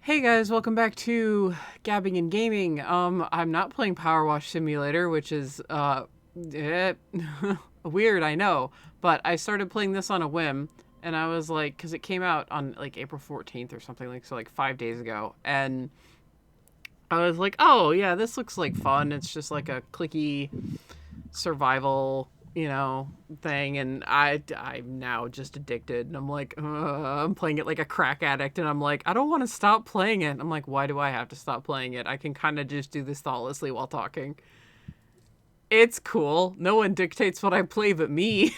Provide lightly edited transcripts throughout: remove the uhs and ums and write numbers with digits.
Hey guys, welcome back to Gabbing Gaming. I'm not playing Power Wash Simulator, which is eh, weird, I know, but I started playing this on a whim, and I was like, because it came out on like April 14th or something, like so, like 5 days ago, and I was like, oh yeah, this looks like fun. It's just like a clicky survival, thing, and I'm now just addicted, and I'm like, I'm playing it like a crack addict, and I'm like, I don't want to stop playing it. I'm like, why do I have to stop playing it? I can kind of just do this thoughtlessly while talking. It's cool. No one dictates what I play but me.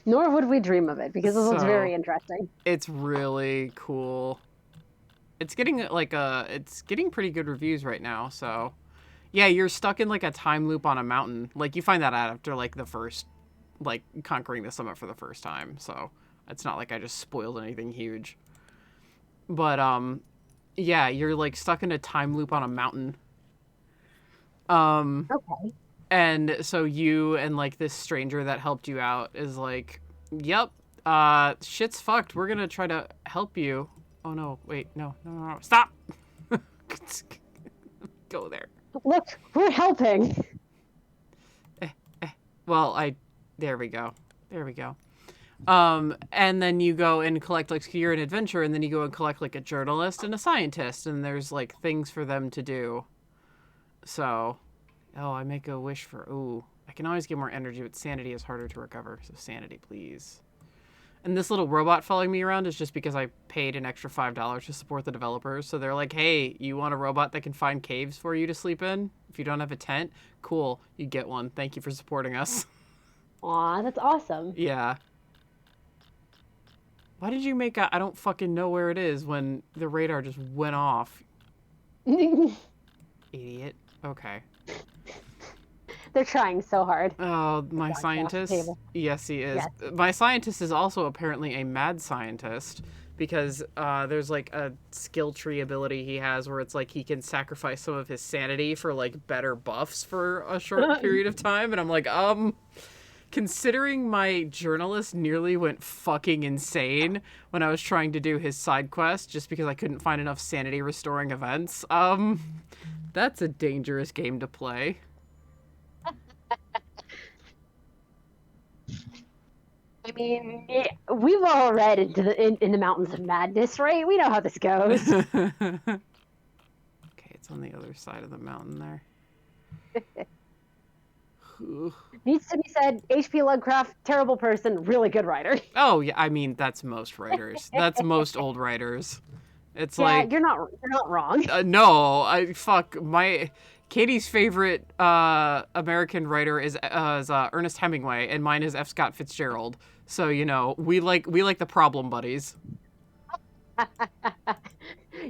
Nor would we dream of it, because this looks So very interesting. it's really cool. It's getting pretty good reviews right now. So yeah, you're stuck in like a time loop on a mountain. Like you find that out after like the first, like conquering the summit for the first time. So it's not like I just spoiled anything huge. But yeah, you're like stuck in a time loop on a mountain. Um, Okay. and so you and like this stranger that helped you out is like, yep, shit's fucked. We're gonna try to help you. Oh no, wait, no, stop. Go there. Look, we're helping. Eh, well, there we go. There we go. And then you go and collect, like, you're an adventurer, and then you go and collect like a journalist and a scientist, and there's like things for them to do. So, oh, I make a wish for, ooh, I can always get more energy, but sanity is harder to recover. So sanity, please. And this little robot following me around is just because I paid an extra $5 to support the developers. So they're like, hey, you want a robot that can find caves for you to sleep in? If you don't have a tent, cool, you get one. Thank you for supporting us. Aw, that's awesome. Yeah. Why did you make I don't fucking know where it is when the radar just went off? They're Idiot. Okay. trying so hard. Oh, my Dog get off the scientist? table. Yes, he is. Yes. My scientist is also apparently a mad scientist because there's like a skill tree ability he has where it's like he can sacrifice some of his sanity for like better buffs for a short period of time. And I'm like, considering my journalist nearly went fucking insane when I was trying to do his side quest just because I couldn't find enough sanity restoring events, that's a dangerous game to play. I mean, we've all read into in the Mountains of Madness, right? We know how this goes. Okay, it's on the other side of the mountain there. Needs to be said, H.P. Lovecraft, terrible person, really good writer. Oh yeah, I mean that's most writers. That's most old writers. It's Yeah, like you're not wrong. no, I fuck my Katie's favorite American writer is Ernest Hemingway, and mine is F. Scott Fitzgerald. So we like the problem buddies.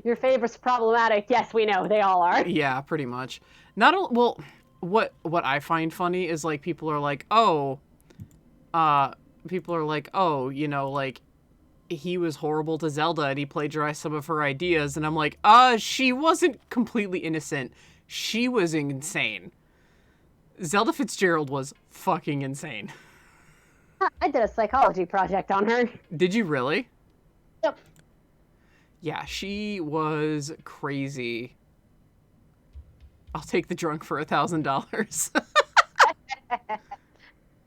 Your favorite's problematic. Yes, we know they all are. Yeah, pretty much. Not a, well. What I find funny is like people are like, oh, like he was horrible to Zelda and he plagiarized some of her ideas, and I'm like, she wasn't completely innocent. She was insane. Zelda Fitzgerald was fucking insane. I did a psychology project on her. Did you really? Yep. Yeah, she was crazy. I'll take the drunk for $1,000.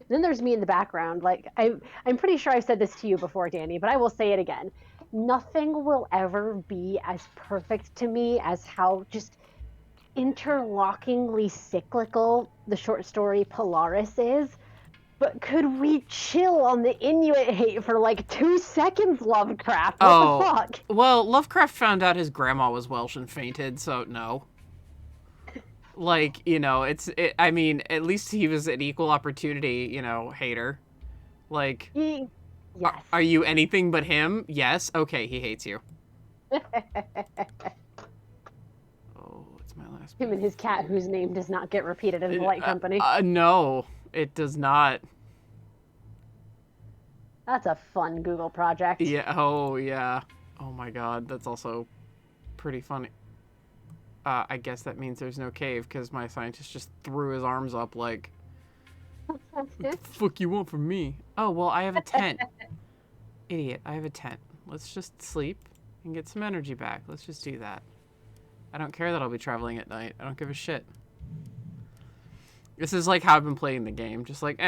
Then there's me in the background. Like I'm pretty sure I've said this to you before, Danny, but I will say it again. Nothing will ever be as perfect to me as how just interlockingly cyclical the short story Polaris is. But could we chill on the Inuit hate for like 2 seconds, Lovecraft? What the Oh, fuck? well, Lovecraft found out his grandma was Welsh and fainted, so no. Like, I mean, at least he was an equal opportunity, hater. Like, Yes. are you anything but him? Yes. Okay, he hates you. Oh, it's my last. Him and his cat, whose name does not get repeated in polite company. No, it does not. That's a fun Google project. Yeah. Oh, yeah. Oh my God, that's also pretty funny. I guess that means there's no cave because my scientist just threw his arms up like, what the fuck you want from me? Oh, well, I have a tent. Idiot, I have a tent. Let's just sleep and get some energy back. Let's just do that. I don't care that I'll be traveling at night. I don't give a shit. This is like how I've been playing the game. Just like,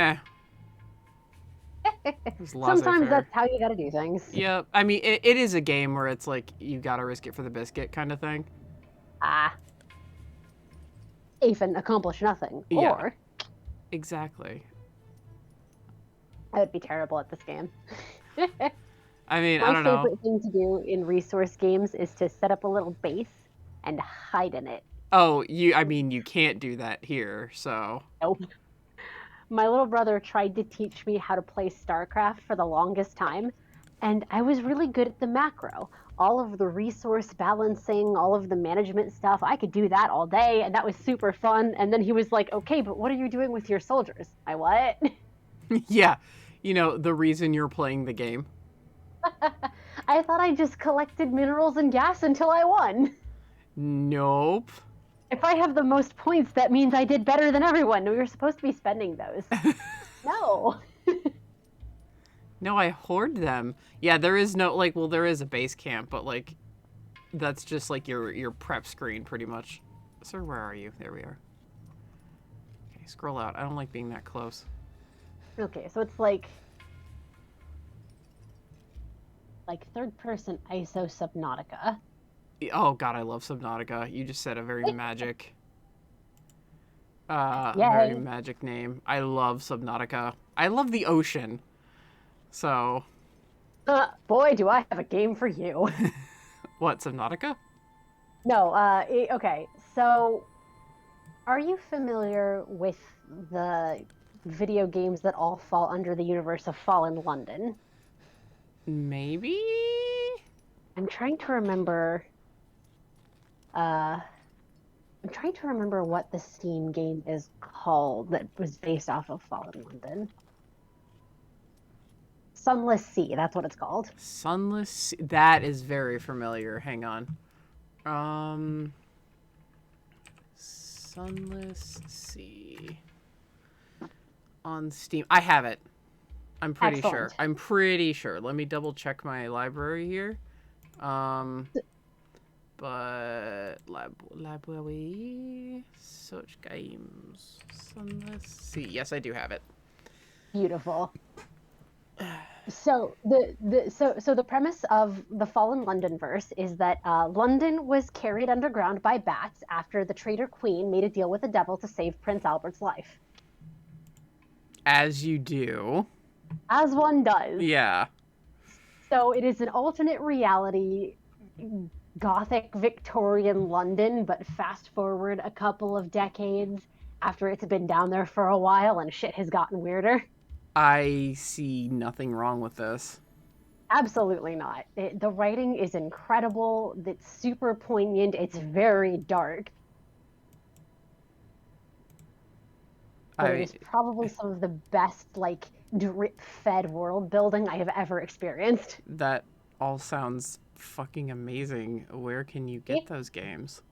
Just Sometimes laissez-faire. that's how you gotta do things. Yep. I mean, it is a game where it's like, you gotta risk it for the biscuit kind of thing. Ah. Even accomplish nothing. Yeah. Or Exactly. I would be terrible at this game. I mean, I My don't know. favorite thing to do in resource games is to set up a little base and hide in it. Oh, I mean, you can't do that here, so. Nope. My little brother tried to teach me how to play StarCraft for the longest time, and I was really good at the macro. All of the resource balancing, all of the management stuff, I could do that all day, and that was super fun. And then he was like, okay, but what are you doing with your soldiers? I what? Yeah. You know, the reason you're playing the game. I thought I just collected minerals and gas until I won. Nope. If I have the most points, that means I did better than everyone. We were supposed to be spending those. No. No, I hoard them. Yeah, there is no, like, well, there is a base camp, but, like, that's just, like, your prep screen, pretty much. Sir, where are you? There we are. Okay, scroll out. I don't like being that close. Okay, so it's like third person ISO Subnautica. Oh, God, I love Subnautica. You just said a very magic, Yay. very magic name. I love Subnautica. I love the ocean. So. Boy, do I have a game for you. What, Subnautica? No, okay. So, are you familiar with the video games that all fall under the universe of Fallen London? Maybe? I'm trying to remember. I'm trying to remember what the Steam game is called that was based off of Fallen London. Sunless Sea, that's what it's called. Sunless Sea. That is very familiar. Hang on. Sunless Sea. On Steam. I have it. I'm pretty sure. Excellent. I'm pretty sure. Let me double check my library here. But library search games. Sunless Sea. Yes, I do have it. Beautiful. So the premise of the Fallen London verse is that London was carried underground by bats after the traitor queen made a deal with the devil to save Prince Albert's life. As you do. As one does. Yeah. So it is an alternate reality, Gothic Victorian London, but fast forward a couple of decades after it's been down there for a while and shit has gotten weirder. I see nothing wrong with this. Absolutely not. The writing is incredible. It's super poignant. It's very dark. But it is probably some of the best, like, drip-fed world building I have ever experienced. That all sounds fucking amazing. Where can you get those games?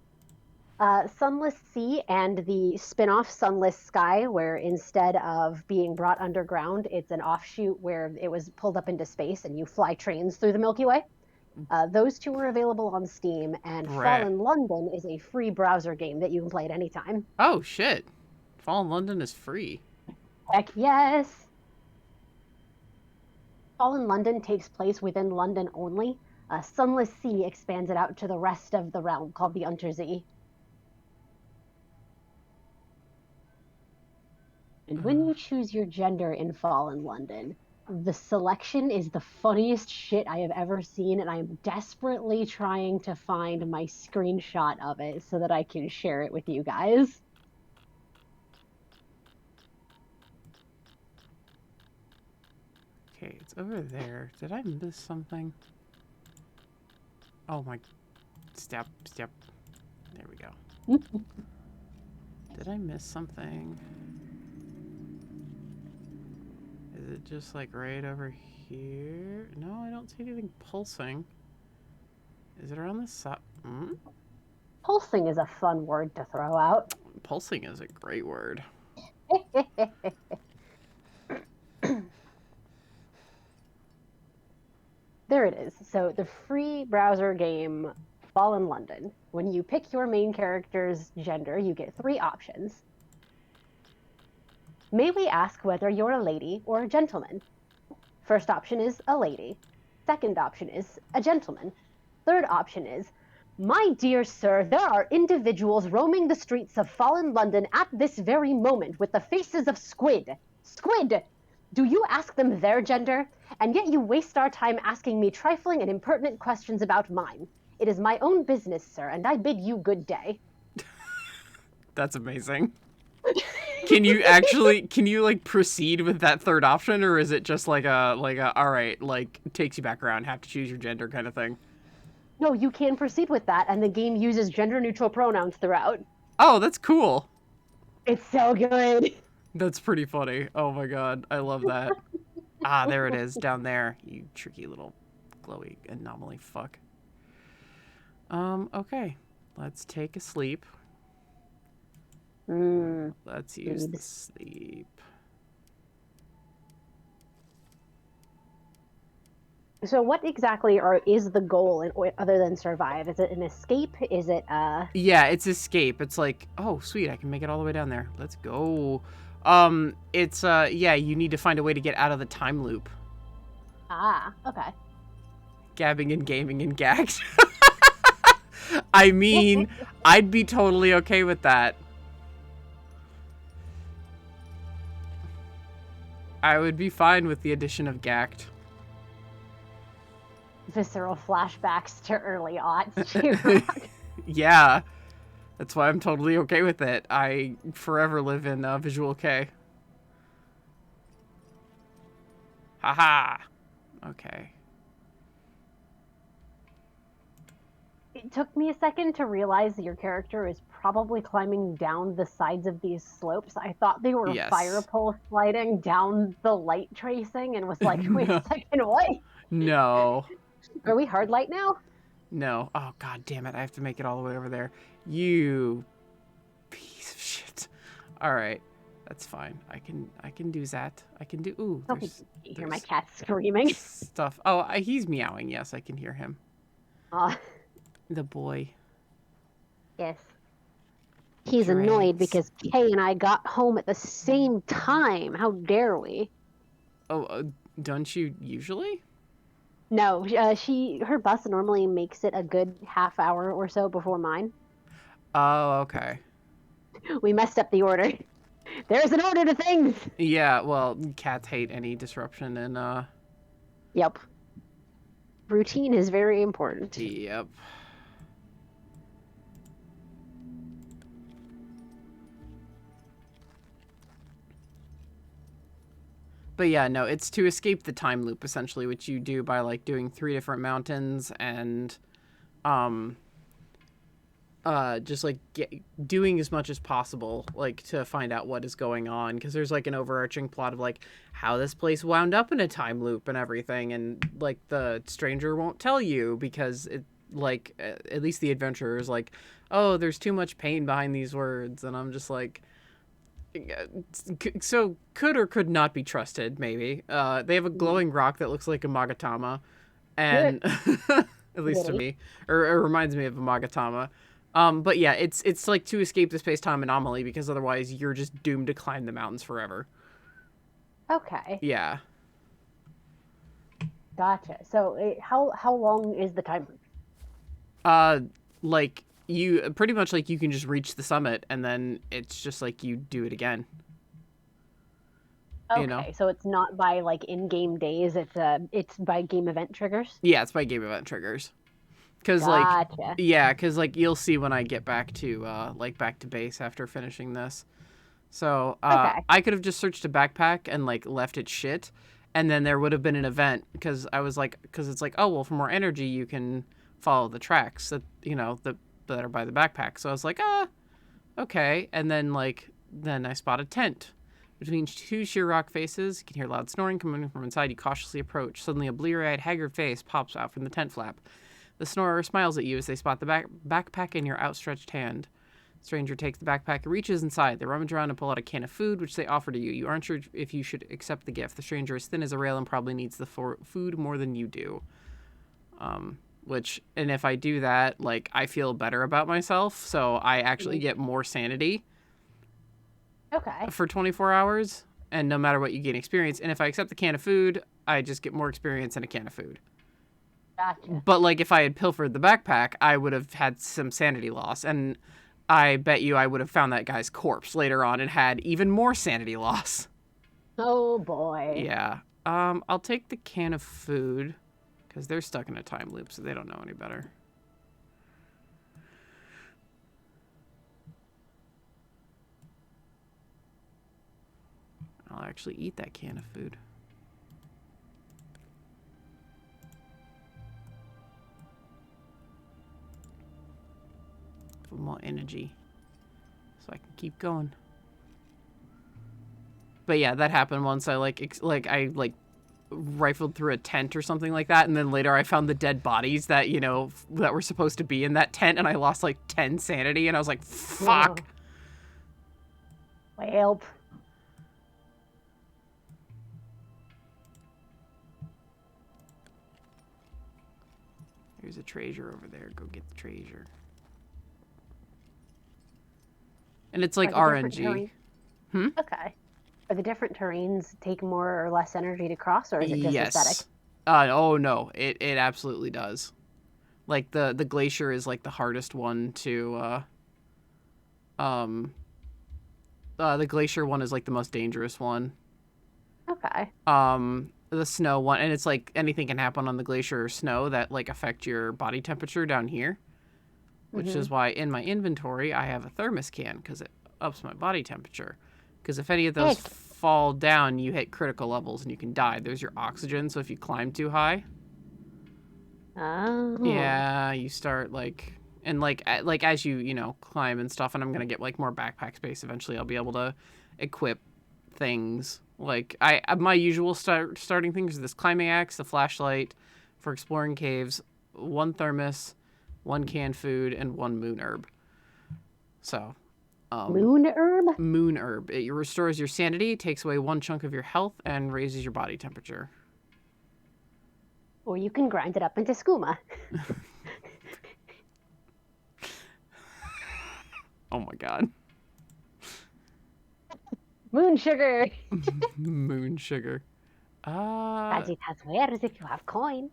Sunless Sea and the spin-off Sunless Sky, where instead of being brought underground, it's an offshoot where it was pulled up into space and you fly trains through the Milky Way. Those two are available on Steam, and Fallen London is a free browser game that you can play at any time. Oh, shit. Fallen London is free. Heck yes! Fallen London takes place within London only. Sunless Sea expands it out to the rest of the realm, called the Untersee. And when you choose your gender in Fallen London, the selection is the funniest shit I have ever seen, and I am desperately trying to find my screenshot of it so that I can share it with you guys. Okay, it's over there. Did I miss something? Oh my... Step. There we go. Did I miss something? Is it just like right over here? No, I don't see anything pulsing. Is it around the side? Pulsing is a fun word to throw out. Pulsing is a great word. There it is. So the free browser game Fallen London. When you pick your main character's gender, you get three options. May we ask whether you're a lady or a gentleman? First option is a lady. Second option is a gentleman. Third option is, my dear sir, there are individuals roaming the streets of Fallen London at this very moment with the faces of squid. Squid! Do you ask them their gender? And yet you waste our time asking me trifling and impertinent questions about mine. It is my own business, sir, and I bid you good day. That's amazing. Can you like proceed with that third option, or is it just like a all right, like takes you back around, have to choose your gender kind of thing? No, you can proceed with that, and the game uses gender-neutral pronouns throughout. Oh, that's cool. It's so good. That's pretty funny. Oh my god, I love that. Ah, there it is, down there. You tricky little glowy anomaly fuck. Okay. Let's take a sleep. Let's use the sleep. So what exactly is the goal other than survive? Is it an escape? Is it Yeah, it's escape. It's like, oh sweet, I can make it all the way down there. Let's go. It's yeah, you need to find a way to get out of the time loop. Ah, okay. Gabbing and gaming and gagged. I mean, I'd be totally okay with that. I would be fine with the addition of gacked. Visceral flashbacks to early aughts. Yeah, that's why I'm totally okay with it. I forever live in Visual K. Haha. Okay. It took me a second to realize your character is probably climbing down the sides of these slopes. I thought they were fire pole sliding down the light tracing and was like, wait a second, what? No. Are we hard light now? No. Oh, god damn it. I have to make it all the way over there. You piece of shit. All right. That's fine. I can do that. I can do... Ooh, there's hear my cat screaming. Stuff. Oh, he's meowing. Yes, I can hear him. The boy. Yes. He's annoyed because Kay and I got home at the same time. How dare we? Oh, don't you usually? No, her bus normally makes it a good half hour or so before mine. Oh, okay. We messed up the order. There's an order to things. Yeah, well, cats hate any disruption and Yep. Routine is very important. Yep. But yeah, no, it's to escape the time loop, essentially, which you do by, like, doing 3 different mountains and, just, like, doing as much as possible, like, to find out what is going on. Because there's, like, an overarching plot of, like, how this place wound up in a time loop and everything. And, like, the stranger won't tell you because, it, like, at least the adventurer is like, oh, there's too much pain behind these words. And I'm just like... So could or could not be trusted, maybe. They have a glowing rock that looks like a Magatama, and at least to me, or it reminds me of a Magatama. But yeah, it's like to escape the space-time anomaly because otherwise you're just doomed to climb the mountains forever. Okay. Yeah. Gotcha. So how long is the time? Like you pretty much like you can just reach the summit and then it's just like you do it again. Okay, you know? So it's not by like in-game days. It's by game event triggers. Yeah, it's by game event triggers. Cause gotcha. Like yeah, cause like you'll see when I get back to back to base after finishing this. So okay. I could have just searched a backpack and like left it shit, and then there would have been an event because I was like, because it's like, oh well, for more energy you can follow the tracks that that are by the backpack. So I was like, okay. And then I spot a tent. Between 2 sheer rock faces, you can hear loud snoring coming from inside. You cautiously approach. Suddenly a bleary-eyed, haggard face pops out from the tent flap. The snorer smiles at you as they spot the backpack in your outstretched hand. The stranger takes the backpack and reaches inside. They rummage around and pull out a can of food, which they offer to you. You aren't sure if you should accept the gift. The stranger is thin as a rail and probably needs the food more than you do. And if I do that, like, I feel better about myself, so I actually get more sanity Okay. for 24 hours, and no matter what, you gain experience. And if I accept the can of food, I just get more experience and a can of food. Gotcha. But, like, if I had pilfered the backpack, I would have had some sanity loss, and I bet you I would have found that guy's corpse later on and had even more sanity loss. Oh boy. Yeah. I'll take the can of food, because they're stuck in a time loop, so they don't know any better. I'll actually eat that can of food. For more energy, so I can keep going. But yeah, that happened once. I I rifled through a tent or something like that, and then later I found the dead bodies that that were supposed to be in that tent, and I lost like 10 sanity, and I was like, fuck. Well. There's a treasure over there. Go get the treasure. And it's like RNG. Okay. Are the different terrains take more or less energy to cross, or is it just aesthetic? Oh no, it absolutely does. Like the glacier is like the hardest one to the glacier one is like the most dangerous one. Okay. The snow one, and it's like anything can happen on the glacier or snow that like affect your body temperature down here, which is why in my inventory I have a thermos can, because it ups my body temperature. Because if any of those fall down, you hit critical levels and you can die. There's your oxygen, so if you climb too high, yeah, you start like, and like as you climb and stuff, and I'm gonna get like more backpack space eventually. I'll be able to equip things. Like my usual starting things are this climbing axe, the flashlight for exploring caves, one thermos, one canned food, and one moon herb. So, moon herb? Moon herb. It restores your sanity, takes away one chunk of your health, and raises your body temperature. Or you can grind it up into skooma. Oh my god. Moon sugar. Moon sugar. As it has wares if you have coin.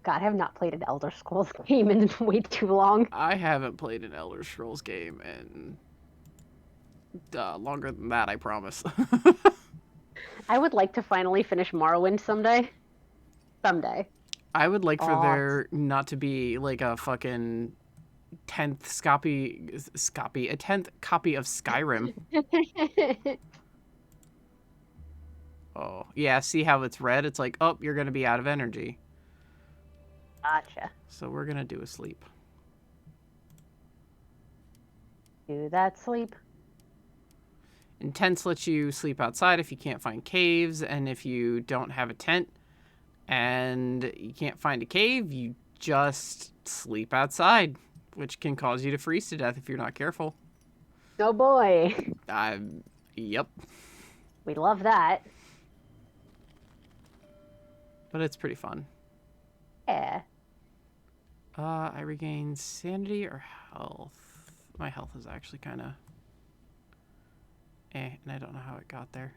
God, I have not played an Elder Scrolls game in way too long. I haven't played an Elder Scrolls game in longer than that, I promise. I would like to finally finish Morrowind someday. Someday. I would like for there not to be like a fucking 10th copy of Skyrim. Oh, yeah, see how it's red? It's like, oh, you're going to be out of energy. Gotcha. So we're going to do a sleep. Do that sleep. And tents let you sleep outside if you can't find caves, and if you don't have a tent and you can't find a cave, you just sleep outside, which can cause you to freeze to death if you're not careful. Oh boy. Yep. We love that. But it's pretty fun. Yeah. I regain sanity or health. My health is actually kind of and I don't know how it got there.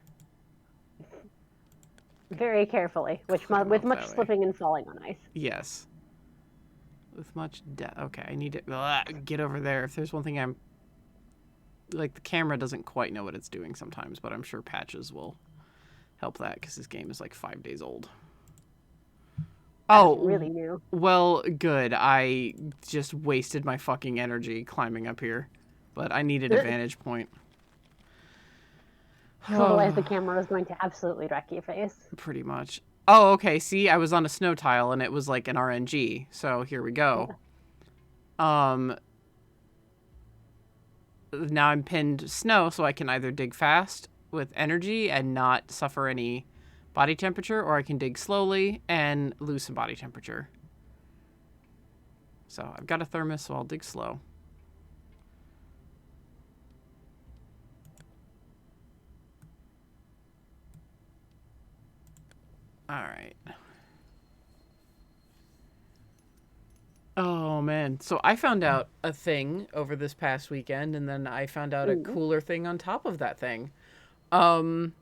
Very carefully, with much slipping and falling on ice. Yes. With much okay, I need to get over there. If there's one thing I'm like, the camera doesn't quite know what it's doing sometimes, but I'm sure patches will help that, because this game is like 5 days old. That's really new. Well, good. I just wasted my fucking energy climbing up here, but I needed a vantage point. Otherwise, the camera was going to absolutely wreck your face. Pretty much. Oh, okay. See, I was on a snow tile, and it was like an RNG. So here we go. Now I'm pinned snow, so I can either dig fast with energy and not suffer any body temperature, or I can dig slowly and lose some body temperature. So I've got a thermos, so I'll dig slow. All right. man. So I found out a thing over this past weekend, and then I found out a Ooh. cooler thing on top of that thing. Um,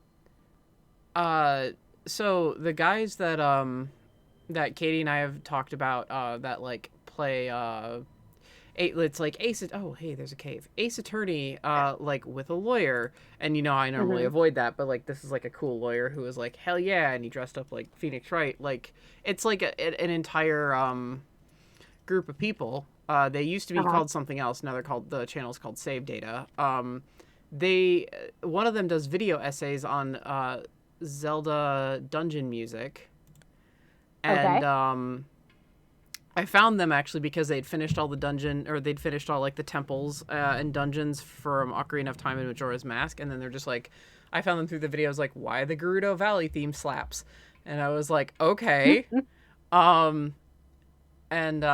uh, so the guys that Katie and I have talked about that like play it's like oh hey, there's a cave. Ace Attorney like with a lawyer, and I normally Hmm. avoid that, but like this is like a cool lawyer who is like hell yeah, and he dressed up like Phoenix Wright. Like it's like an entire group of people. They used to be Uh-huh. called something else. Now they're called, the channel's called Save Data. They One of them does video essays on Zelda dungeon music, and Okay. I found them actually because they'd finished all like the temples and dungeons from Ocarina of Time and Majora's Mask, and then they're just like, I found them through the videos like, why the Gerudo Valley theme slaps, and I was like, okay, um, and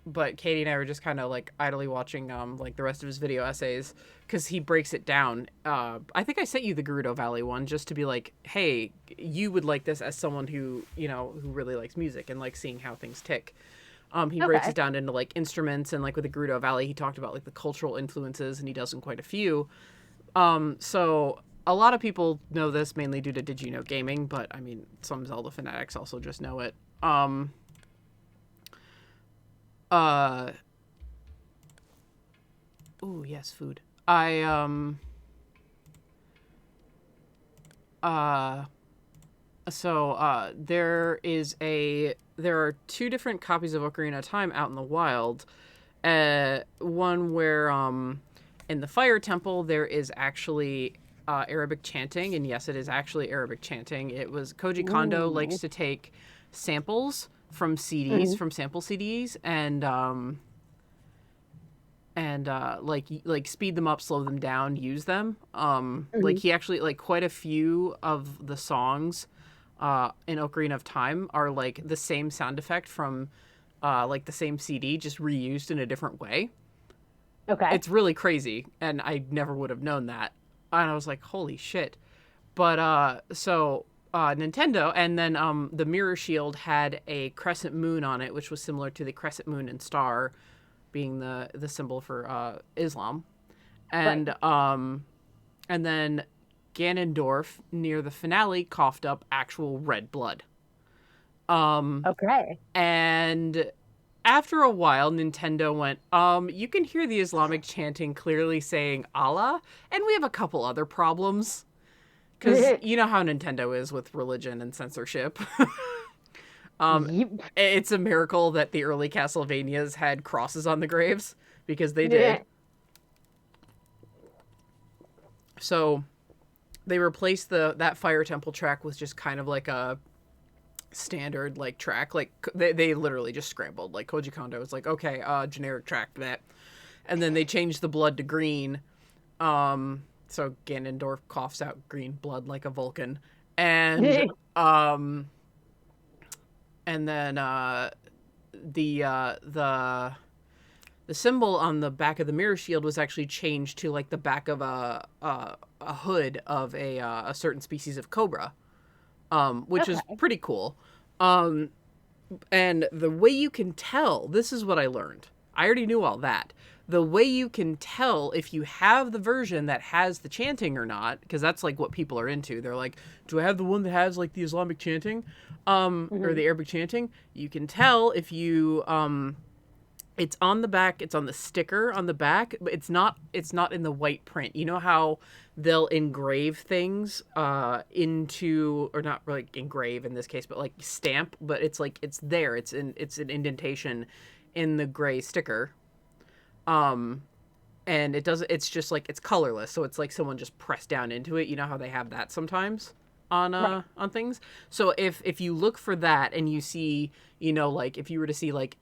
but Katie and I were just kind of like idly watching like the rest of his video essays because he breaks it down. I think I sent you the Gerudo Valley one just to be like, hey, you would like this as someone who who really likes music and like seeing how things tick. He breaks it Okay. down into like instruments, and like with the Gerudo Valley, he talked about like the cultural influences, and he does in quite a few. So a lot of people know this mainly due to Did You Know Gaming, but I mean, some Zelda fanatics also just know it. Uh, oh yes, food. I uh there are two different copies of Ocarina of Time out in the wild. One where in the Fire Temple there is actually Arabic chanting, and yes, it is actually Arabic chanting. It was Koji Kondo likes Ooh. to take samples from CDs, Hmm. from sample CDs, and like speed them up, slow them down, use them. Like Hmm. he actually, like, quite a few of the songs in Ocarina of Time are like the same sound effect from like the same CD, just reused in a different way. Okay. It's really crazy, and I never would have known that. And I was like, holy shit. But Nintendo, and then the Mirror Shield had a crescent moon on it, which was similar to the crescent moon and star being the symbol for Islam. Right. And then Ganondorf near the finale coughed up actual red blood. Um Okay. and after a while, Nintendo went, you can hear the Islamic chanting clearly saying Allah, and we have a couple other problems. Because you know how Nintendo is with religion and censorship. um, Yep. it's a miracle that the early Castlevanias had crosses on the graves, because they did. So they replaced that Fire Temple track with just kind of like a standard like track. Like they literally just scrambled. Like Koji Kondo was like, okay, generic track that, and then they changed the blood to green. So Ganondorf coughs out green blood like a Vulcan, and um, and then the symbol on the back of the mirror shield was actually changed to like the back of a hood of a certain species of cobra, which is Okay. pretty cool. Um, and the way you can tell, this is what I learned. I already knew all that. The way you can tell if you have the version that has the chanting or not, because that's like what people are into. They're like, do I have the one that has like the Islamic chanting, or Hmm. the Arabic chanting? You can tell if you it's on the back, it's on the sticker on the back, but it's not in the white print. You know how they'll engrave things into, or not really engrave in this case, but like stamp, but it's like it's there. It's an indentation in the gray sticker. Um and it doesn't, it's just like it's colorless, so it's like someone just pressed down into it. You know how they have that sometimes Right. on things. So if you look for that and you see, like if you were to see like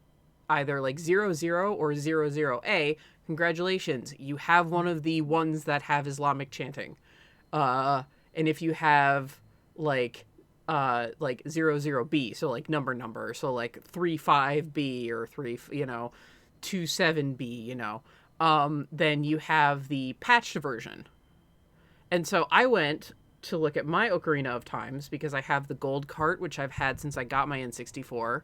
either like 00 or 00A, congratulations, you have one of the ones that have Islamic chanting. And if you have like 00B, so like number, so like 35B or 27B, then you have the patched version. And so I went to look at my Ocarina of Times because I have the gold cart, which I've had since I got my N64.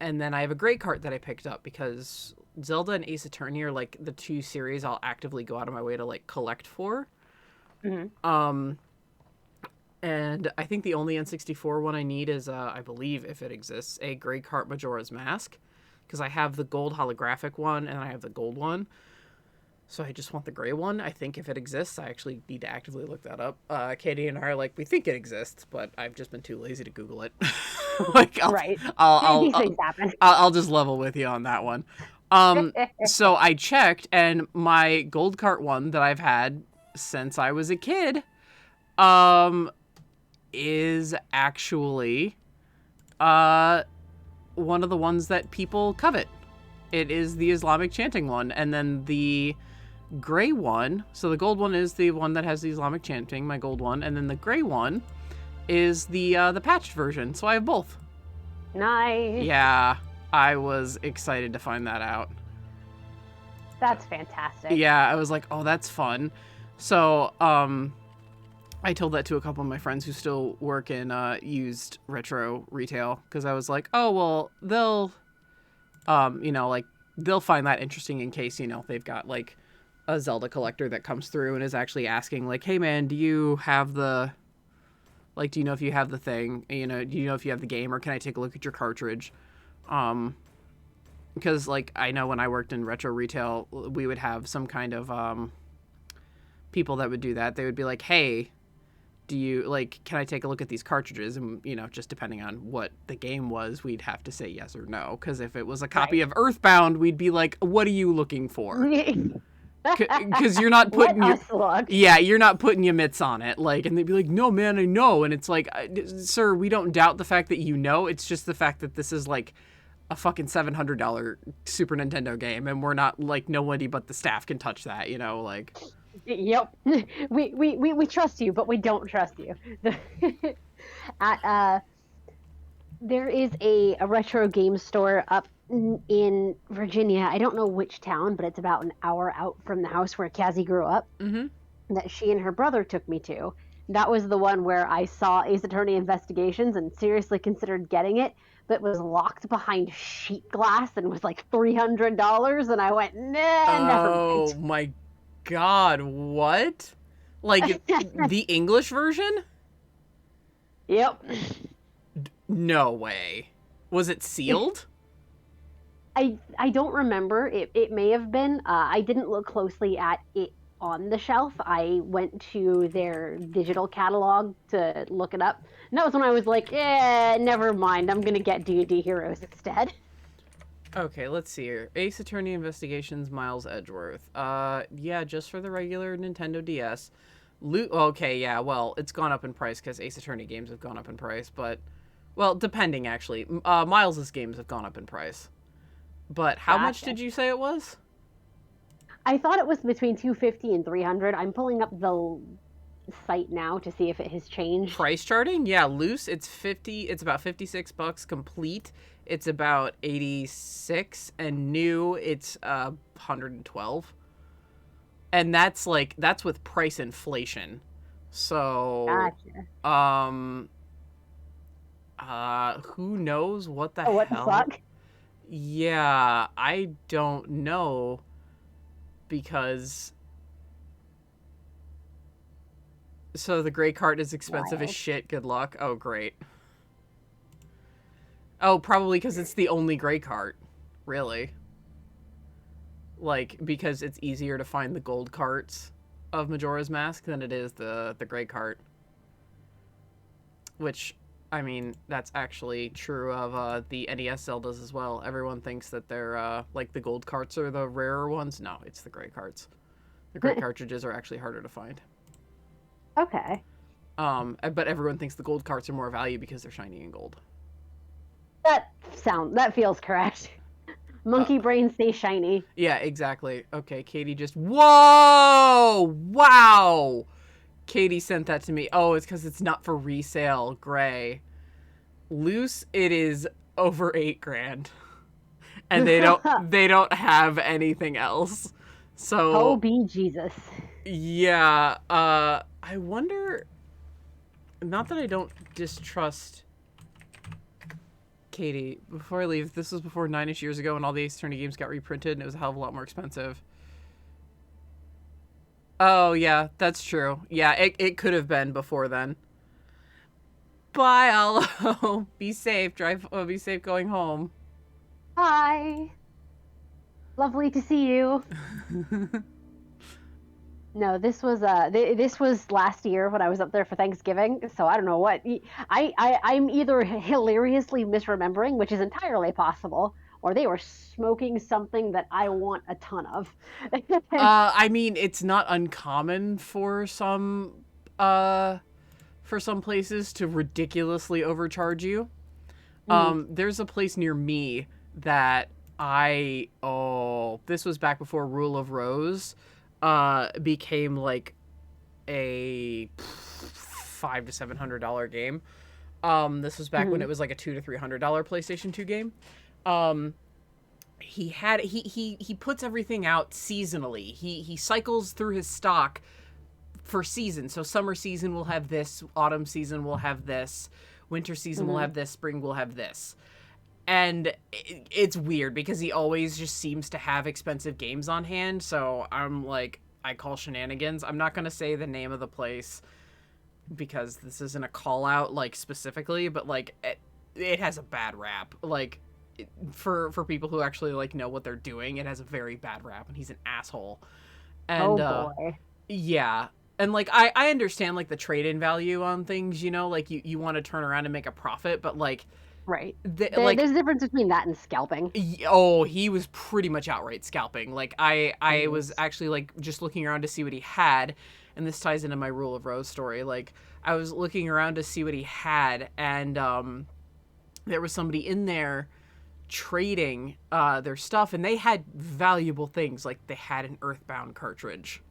And then I have a gray cart that I picked up because Zelda and Ace Attorney are like the two series I'll actively go out of my way to like collect for. Mm-hmm. And I think the only N64 one I need is, I believe, if it exists, a gray cart Majora's Mask. Because I have the gold holographic one and I have the gold one. So I just want the gray one. I think if it exists, I actually need to actively look that up. Katie and I are like, we think it exists, but I've just been too lazy to Google it. Like, Right. These things happen. I'll just level with you on that one. So I checked, and my gold cart one that I've had since I was a kid, is actually, one of the ones that people covet. It is the Islamic chanting one, and then the gray one, so the gold one is the one that has the Islamic chanting, my gold one, and then the gray one is the patched version, so I have both. Nice. Yeah, I was excited to find that out. That's fantastic. Yeah, I was like, oh, that's fun. So, I told that to a couple of my friends who still work in used retro retail, because I was like, oh, well, they'll, like, they'll find that interesting in case, they've got, like, a Zelda collector that comes through and is actually asking, like, hey, man, do you have the, like, do you know if you have the thing? Do you know if you have the game, or can I take a look at your cartridge? Because, like, I know when I worked in retro retail, we would have some kind of people that would do that. They would be like, hey, do you, like, can I take a look at these cartridges? And, just depending on what the game was, we'd have to say yes or no. Because if it was a copy of Earthbound, we'd be like, what are you looking for? Because you're not putting you're not putting your mitts on it, like, and they'd be like, no, man, I know. And it's like, sir, we don't doubt the fact that you know. It's just the fact that this is like a fucking $700 Super Nintendo game, and we're not, like, nobody but the staff can touch that, like. Yep. We trust you, but we don't trust you. There is a retro game store up in Virginia. I don't know which town, but it's about an hour out from the house where Cassie grew up. Mm-hmm. That she and her brother took me to. That was the one where I saw Ace Attorney Investigations and seriously considered getting it, but was locked behind sheet glass and was like $300. And I went, nah, never mind. Oh my God, what? Like, the English version? Yep. No way. Was it sealed? I don't remember. It may have been. I didn't look closely at it on the shelf. I went to their digital catalog to look it up. And that was when I was like, never mind. I'm going to get D&D Heroes instead. Okay, let's see here. Ace Attorney Investigations, Miles Edgeworth. Yeah, just for the regular Nintendo DS. Okay, yeah, well, it's gone up in price because Ace Attorney games have gone up in price, but, well, depending, actually. Miles's games have gone up in price. But how much did you say it was? I thought it was between $250 and $300. I'm pulling up the site now to see if it has changed. Price charting? Yeah, loose, it's about $56 complete. It's about 86, and new, it's 112. And that's with price inflation. So, gotcha. Who knows what the hell? What the fuck? Yeah, I don't know, because so the gray cart is expensive as shit. Good luck. Oh, great. Oh, probably because it's the only gray cart, really. Like, because it's easier to find the gold carts of Majora's Mask than it is the gray cart. Which, I mean, that's actually true of the NES Zeldas as well. Everyone thinks that they're, like, the gold carts are the rarer ones. No, it's the gray carts. The gray cartridges are actually harder to find. Okay. But everyone thinks the gold carts are more value because they're shiny and gold. That feels correct. Monkey brain stay shiny. Yeah, exactly. Okay, Katie just... Whoa! Wow! Katie sent that to me. Oh, it's because it's not for resale. Gray. Loose, it is over $8,000. And they don't have anything else. So... Oh, be Jesus. Yeah, I wonder... Not that I don't distrust Katie, before I leave, this was before 9-ish years ago when all the Ace Attorney games got reprinted and it was a hell of a lot more expensive. Oh, yeah, that's true. Yeah, it could have been before then. Bye, Allo. Be safe. Be safe going home. Hi. Lovely to see you. No, this was last year when I was up there for Thanksgiving. So I don't know what I'm either hilariously misremembering, which is entirely possible, or they were smoking something that I want a ton of. I mean, it's not uncommon for some places to ridiculously overcharge you. There's a place near me that this was back before Rule of Rose became like a $500 to $700 game. This was back when it was like a $200 to $300 PlayStation 2 game. He puts everything out seasonally. He cycles through his stock for seasons. So summer season will have this, autumn season will have this, winter season will have this, spring will have this. And it's weird because he always just seems to have expensive games on hand. So I'm like, I call shenanigans. I'm not going to say the name of the place because this isn't a call out like specifically, but like it has a bad rap. Like for people who actually like know what they're doing, it has a very bad rap and he's an asshole. And boy. Yeah. And like I understand like the trade-in value on things, you know, like you want to turn around and make a profit, but like Right. like there's a difference between that and scalping. Oh, he was pretty much outright scalping. Like I was actually like just looking around to see what he had, and this ties into my Rule of Rose story. Like I was looking around to see what he had, and there was somebody in there trading their stuff, and they had valuable things. Like they had an Earthbound cartridge.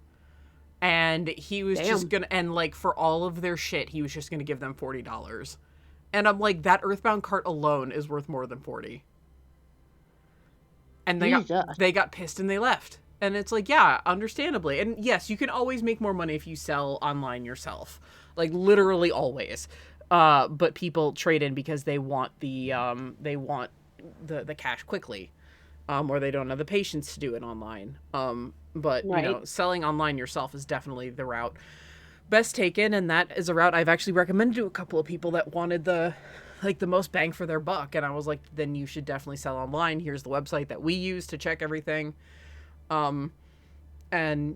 And he was just gonna, and like for all of their shit, he was just gonna give them $40. And I'm like, that Earthbound cart alone is worth more than 40. And they got pissed and they left. And it's like, yeah, understandably. And yes, you can always make more money if you sell online yourself. Like literally always. But people trade in because they want the cash quickly. Or they don't have the patience to do it online. But right. You know, selling online yourself is definitely the route best taken, and that is a route I've actually recommended to a couple of people that wanted the most bang for their buck, and I was like, then you should definitely sell online. Here's the website that we use to check everything. And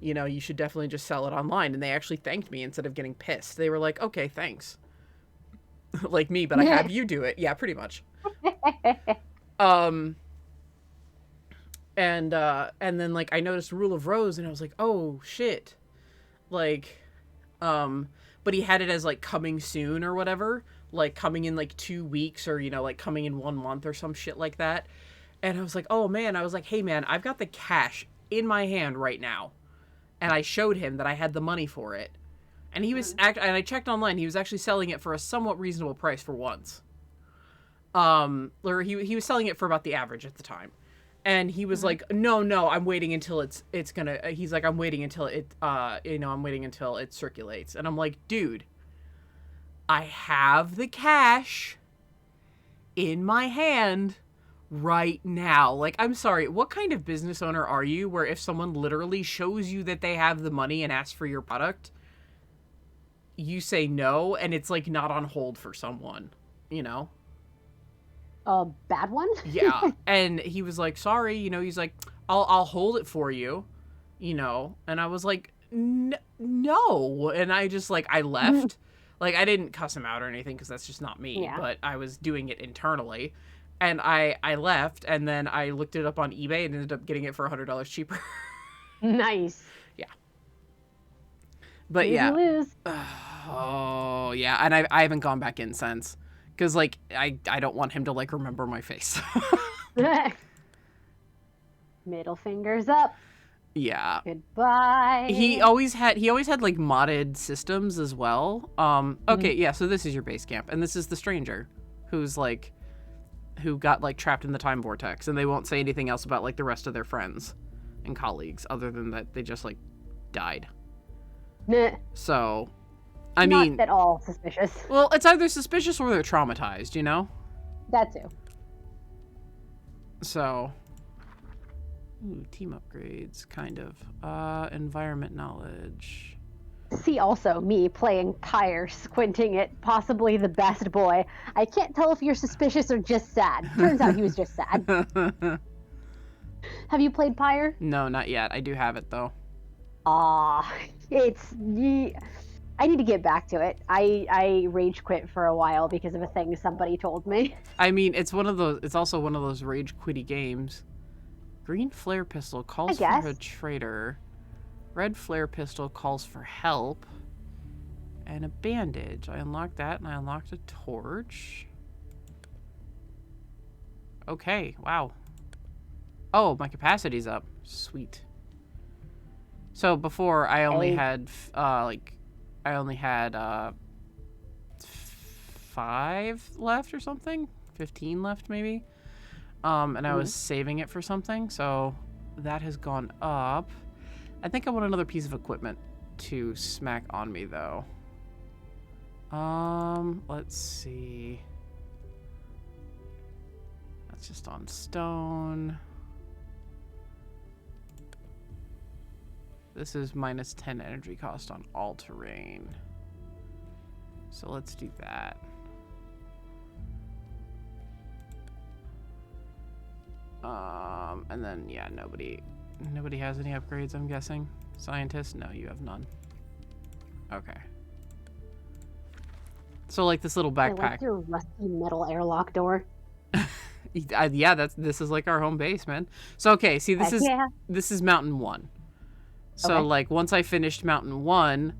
you know, you should definitely just sell it online. And they actually thanked me instead of getting pissed. They were like, okay, thanks. Like me, but I have you do it. Yeah, pretty much. And then like I noticed Rule of Rose and I was like, oh shit. Like but he had it as like coming soon or whatever, like coming in like 2 weeks, or you know, like coming in 1 month or some shit like that. And I was like, oh man, I was like, hey man, I've got the cash in my hand right now. And I showed him that I had the money for it. And he was and I checked online, he was actually selling it for a somewhat reasonable price for once. Or he was selling it for about the average at the time. And he was like, no, I'm waiting until it's gonna, he's like, I'm waiting until it, I'm waiting until it circulates. And I'm like, dude, I have the cash in my hand right now. Like, I'm sorry, what kind of business owner are you where if someone literally shows you that they have the money and asks for your product, you say no, and it's like not on hold for someone, you know? A bad one? Yeah. And he was like, sorry, you know, he's like, I'll hold it for you, you know? And I was like, no. And I just like, I left. Like, I didn't cuss him out or anything because that's just not me, but I was doing it internally. And I left, and then I looked it up on eBay and ended up getting it for $100 cheaper. Nice. Yeah. But Lose, yeah. lose. Oh, yeah. And I haven't gone back in since. Because, like, I don't want him to, like, remember my face. Middle fingers up. Yeah. Goodbye. He always had, like, modded systems as well. Okay, yeah, so this is your base camp. And this is the stranger who's, like, who got, like, trapped in the time vortex. And they won't say anything else about, like, the rest of their friends and colleagues other than that they just, like, died. Nah. So... I mean, not at all suspicious. Well, it's either suspicious or they're traumatized, you know? That too. So, ooh, team upgrades, kind of. Environment knowledge. See also me playing Pyre, squinting at possibly the best boy. I can't tell if you're suspicious or just sad. Turns out he was just sad. Have you played Pyre? No, not yet. I do have it though. It's I need to get back to it. I rage quit for a while because of a thing somebody told me. I mean, it's one of those. It's also one of those rage quitty games. Green flare pistol calls for a traitor. Red flare pistol calls for help. And a bandage. I unlocked that, and I unlocked a torch. Okay, wow. Oh, my capacity's up. Sweet. So before, I only had, I only had, 5 left or something? 15 left, maybe? And I was saving it for something, so that has gone up. I think I want another piece of equipment to smack on me, though. Let's see. That's just on stone. This is minus 10 energy cost on all terrain. So let's do that. And then, yeah, nobody has any upgrades, I'm guessing. Scientist? No, you have none. Okay. So, like, this little backpack. I like your rusty metal airlock door. Yeah, this is like our home base, man. So, okay, see, this is Mountain 1. So, like, once I finished Mountain 1,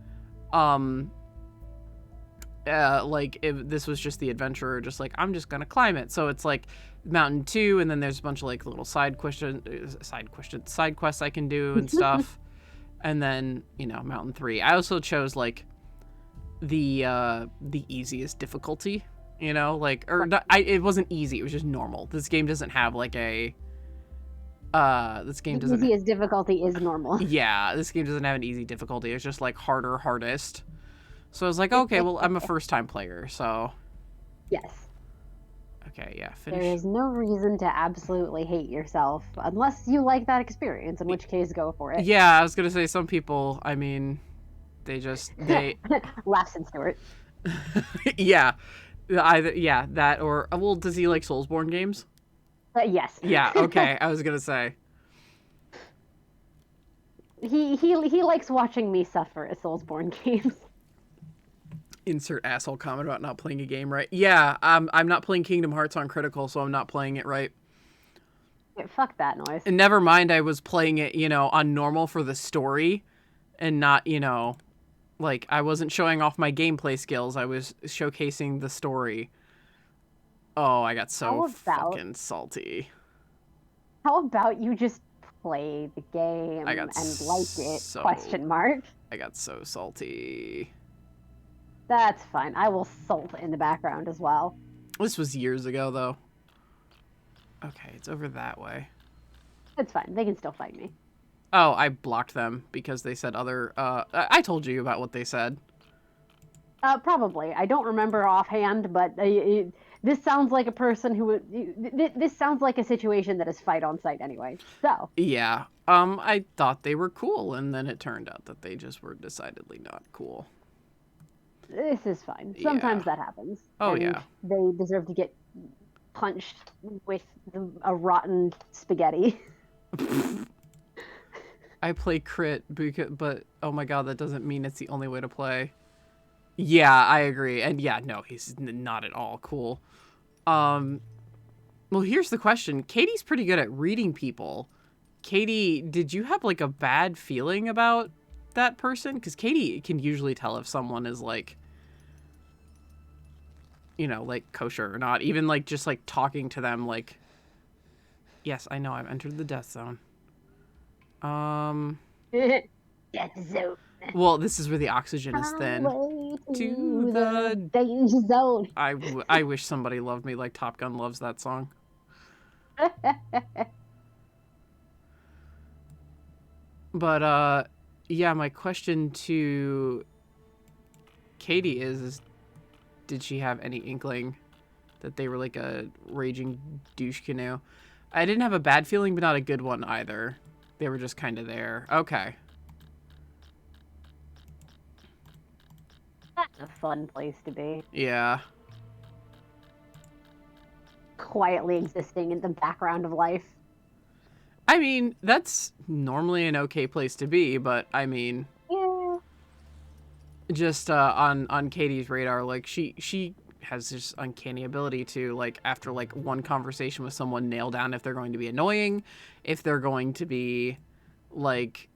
like, if this was just the adventurer, just like, I'm just gonna climb it. So it's like Mountain 2, and then there's a bunch of like little side quests I can do and stuff. And then, you know, Mountain 3. I also chose like the easiest difficulty, you know, like, or not, it wasn't easy, it was just normal. This game doesn't have like a the easiest difficulty is normal. Yeah, this game doesn't have an easy difficulty. It's just like harder, hardest. So I was like, okay, well, I'm a first-time player, so... Yes. Okay, yeah, finish. There is no reason to absolutely hate yourself, unless you like that experience, in which case, go for it. Yeah, I was gonna say, some people, I mean, they... Laughs and Stewart. Yeah. Yeah, that, or... Well, does he like Soulsborne games? Yes. Yeah, okay, I was gonna say. He likes watching me suffer at Soulsborne games. Insert asshole comment about not playing a game right. Yeah, I'm not playing Kingdom Hearts on Critical, so I'm not playing it right. Yeah, fuck that noise. And never mind, I was playing it, you know, on normal for the story, and not, you know, like, I wasn't showing off my gameplay skills, I was showcasing the story. Oh, I got so fucking salty. How about you just play the game and like it, question mark? I got so salty. That's fine. I will salt in the background as well. This was years ago, though. Okay, it's over that way. It's fine. They can still fight me. Oh, I blocked them because they said other... I told you about what they said. Probably. I don't remember offhand, but this sounds like a person who would... This sounds like a situation that is fight on site anyway, so... Yeah. I thought they were cool, and then it turned out that they just were decidedly not cool. This is fine. Sometimes that happens. Oh, yeah. They deserve to get punched with a rotten spaghetti. I play crit, but oh my god, that doesn't mean it's the only way to play. Yeah, I agree. And yeah, no, he's not at all cool. Well, here's the question. Katie's pretty good at reading people. Katie, did you have like a bad feeling about that person? Because Katie can usually tell if someone is like, you know, like kosher or not. Even like just like talking to them like, yes, I know I've entered the death zone. Death zone. Well, this is where the oxygen is thin. To the danger zone. I wish somebody loved me like Top Gun loves that song. But yeah, my question to Katie is did she have any inkling that they were like a raging douche canoe? I didn't have a bad feeling, but not a good one either. They were just kind of there. Okay. That's a fun place to be. Yeah. Quietly existing in the background of life. I mean, that's normally an okay place to be, but I mean, Yeah. just on Katie's radar, like she has this uncanny ability to, like, after like one conversation with someone, nail down if they're going to be annoying, if they're going to be like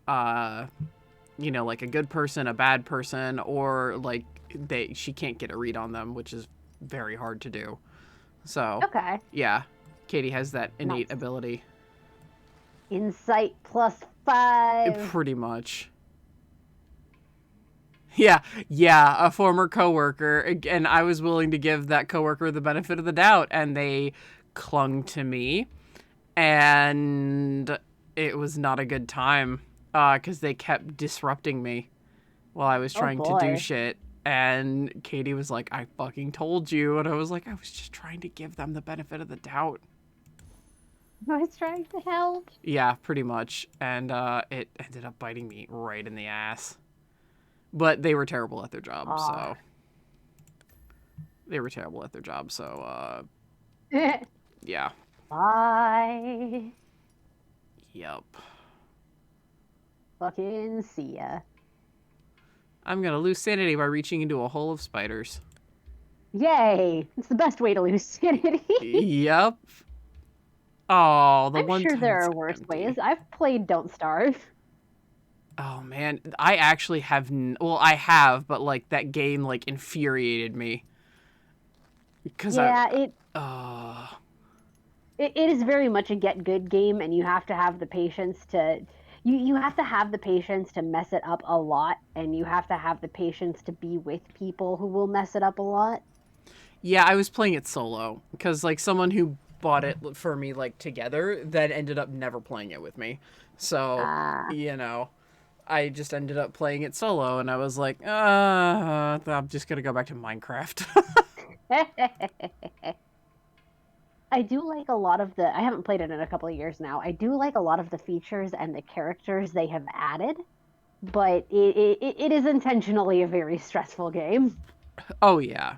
like a good person, a bad person, or like she can't get a read on them, which is very hard to do. So Okay. yeah, Katie has that innate Nice. ability. Insight +5. Pretty much. Yeah, a former coworker, and I was willing to give that coworker the benefit of the doubt, and they clung to me, and it was not a good time, because they kept disrupting me while I was Oh trying to do boy. shit, and Katie was like, I fucking told you, and I was like, I was just trying to give them the benefit of the doubt. I was trying to help. Yeah, pretty much, and it ended up biting me right in the ass. But they were terrible at their job, so... They were terrible at their job, so, yeah. Bye. Yep. Fucking see ya. I'm gonna lose sanity by reaching into a hole of spiders. Yay! It's the best way to lose sanity. Yep. Oh, the I'm one sure time there it's are worse empty. ways. I've played Don't Starve. Oh, man. I actually have... Well, I have, but, like, that game, like, infuriated me. Because It is very much a get good game, and you have to have the patience to... You have to have the patience to mess it up a lot, and you have to have the patience to be with people who will mess it up a lot. Yeah, I was playing it solo. Because, like, someone who bought it for me, like, together, then ended up never playing it with me. So, I just ended up playing it solo, and I was like, I'm just gonna go back to Minecraft. I do like a lot of I haven't played it in a couple of years now. I do like a lot of the features and the characters they have added, but it is intentionally a very stressful game. Oh, yeah.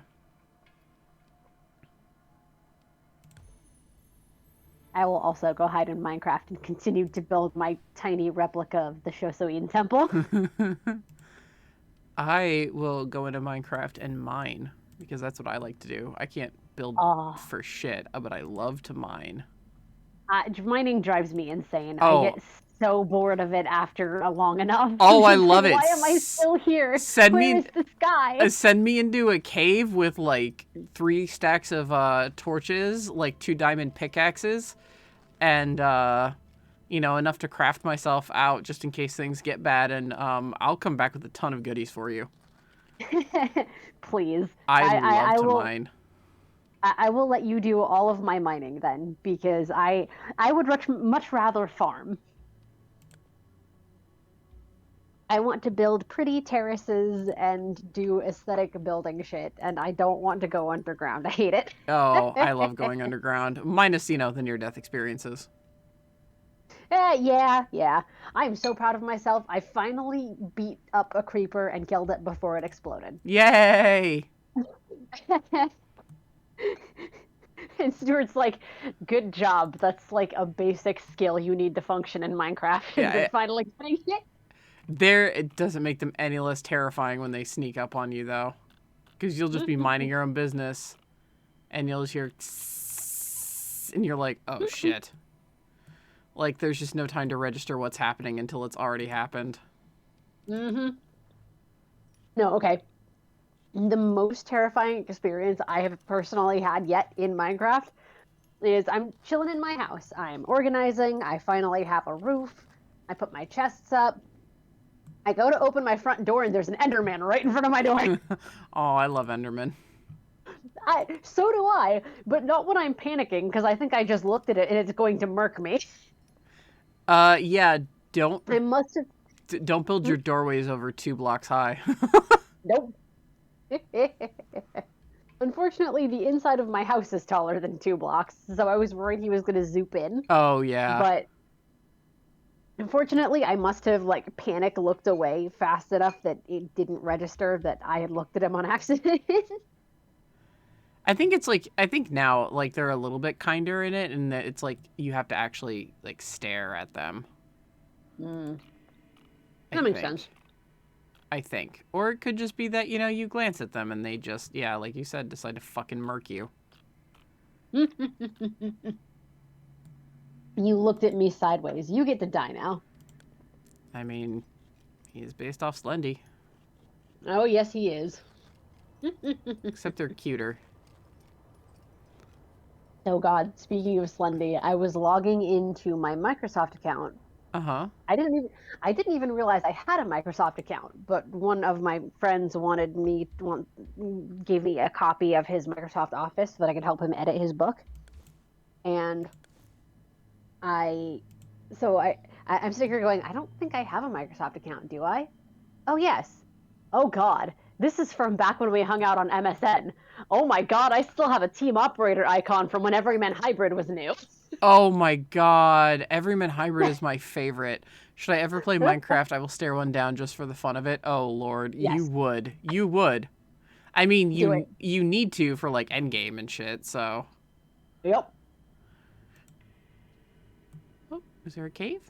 I will also go hide in Minecraft and continue to build my tiny replica of the Shosoin temple. I will go into Minecraft and mine, because that's what I like to do. I can't build for shit, but I love to mine. Mining drives me insane. Oh. I get so bored of it after long enough. Oh, I love it. Why am I still here? Where is the sky? Send me into a cave with, like, 3 stacks of torches, like 2 diamond pickaxes, and, enough to craft myself out just in case things get bad, and I'll come back with a ton of goodies for you. Please. I love to mine. I will let you do all of my mining then, because I would much rather farm. I want to build pretty terraces and do aesthetic building shit, and I don't want to go underground. I hate it. Oh, I love going underground. Minus, the near-death experiences. Yeah. I'm so proud of myself. I finally beat up a creeper and killed it before it exploded. Yay! And Stuart's like, good job. That's like a basic skill you need to function in Minecraft. Yeah, finally getting it. It doesn't make them any less terrifying when they sneak up on you, though. Because you'll just be minding your own business, and you'll just hear and you're like, oh, shit. Like, there's just no time to register what's happening until it's already happened. Mm-hmm. No, okay. The most terrifying experience I have personally had yet in Minecraft is I'm chilling in my house. I'm organizing. I finally have a roof. I put my chests up. I go to open my front door, and there's an Enderman right in front of my door. Oh, I love Enderman. So do I, but not when I'm panicking, because I think I just looked at it and it's going to murk me. Yeah, don't... I must have... Don't build your doorways over 2 blocks high. Nope. Unfortunately, the inside of my house is taller than 2 blocks, so I was worried he was going to zoop in. Oh, yeah. But unfortunately, I must have like panic looked away fast enough that it didn't register that I had looked at him on accident. I think it's like, I think now, like, they're a little bit kinder in it, and that it's like you have to actually, like, stare at them. Mm. I That makes think. sense. I think. Or it could just be that, you know, you glance at them and they just, yeah, like you said, decide to fucking murk you. You looked at me sideways. You get to die now. I mean, he's based off Slendy. Oh, yes, he is. Except they're cuter. Oh God, speaking of Slendy, I was logging into my Microsoft account. Uh-huh. I didn't even realize I had a Microsoft account, but one of my friends gave me a copy of his Microsoft Office so that I could help him edit his book. And I so I'm sitting here going, I don't think I have a Microsoft account, do I? Oh yes. Oh God. This is from back when we hung out on MSN. Oh my God, I still have a team operator icon from when Everyman Hybrid was new. Oh my god. Everyman Hybrid is my favorite. Should I ever play Minecraft, I will stare one down just for the fun of it. Oh lord. You Yes, would. You would. I mean, do it. you need to for, like, endgame and shit, so. Yep. Oh, is there a cave?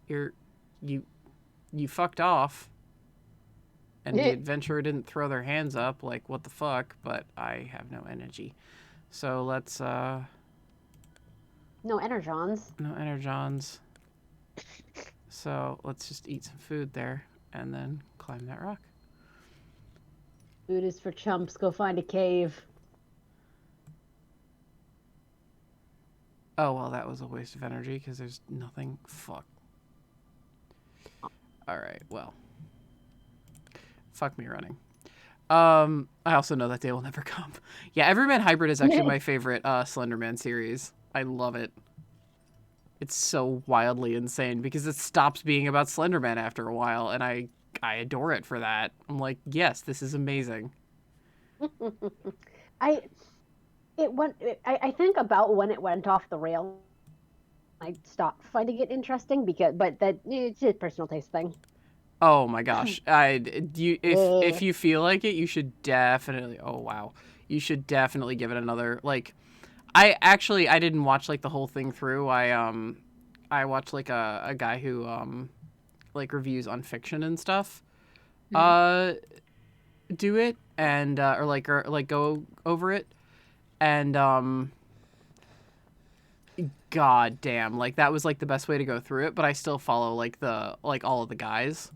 You you fucked off. And the adventurer didn't throw their hands up, like, what the fuck, but I have no energy. So let's, No energons. no energons. So let's just eat some food there, and then climb that rock. Food is for chumps. Go find a cave. Oh, well, that was a waste of energy, because there's nothing. Fuck. Alright, well. Fuck me running. I also know that day will never come. Yeah, Everyman Hybrid is actually my favorite Slenderman series. I love it. It's so wildly insane because it stops being about Slenderman after a while, and I adore it for that. I'm like, yes, this is amazing. I I think about when it went off the rail. I stopped finding it interesting but that it's a personal taste thing. Oh my gosh. If you feel like it, you should definitely, oh wow. You should definitely give it another, like, I didn't watch, like, the whole thing through. I watched, like, a guy who like reviews on fiction and stuff. Mhm. Do it and or like go over it, and god damn, like, that was, like, the best way to go through it, but I still follow, like, all of the guys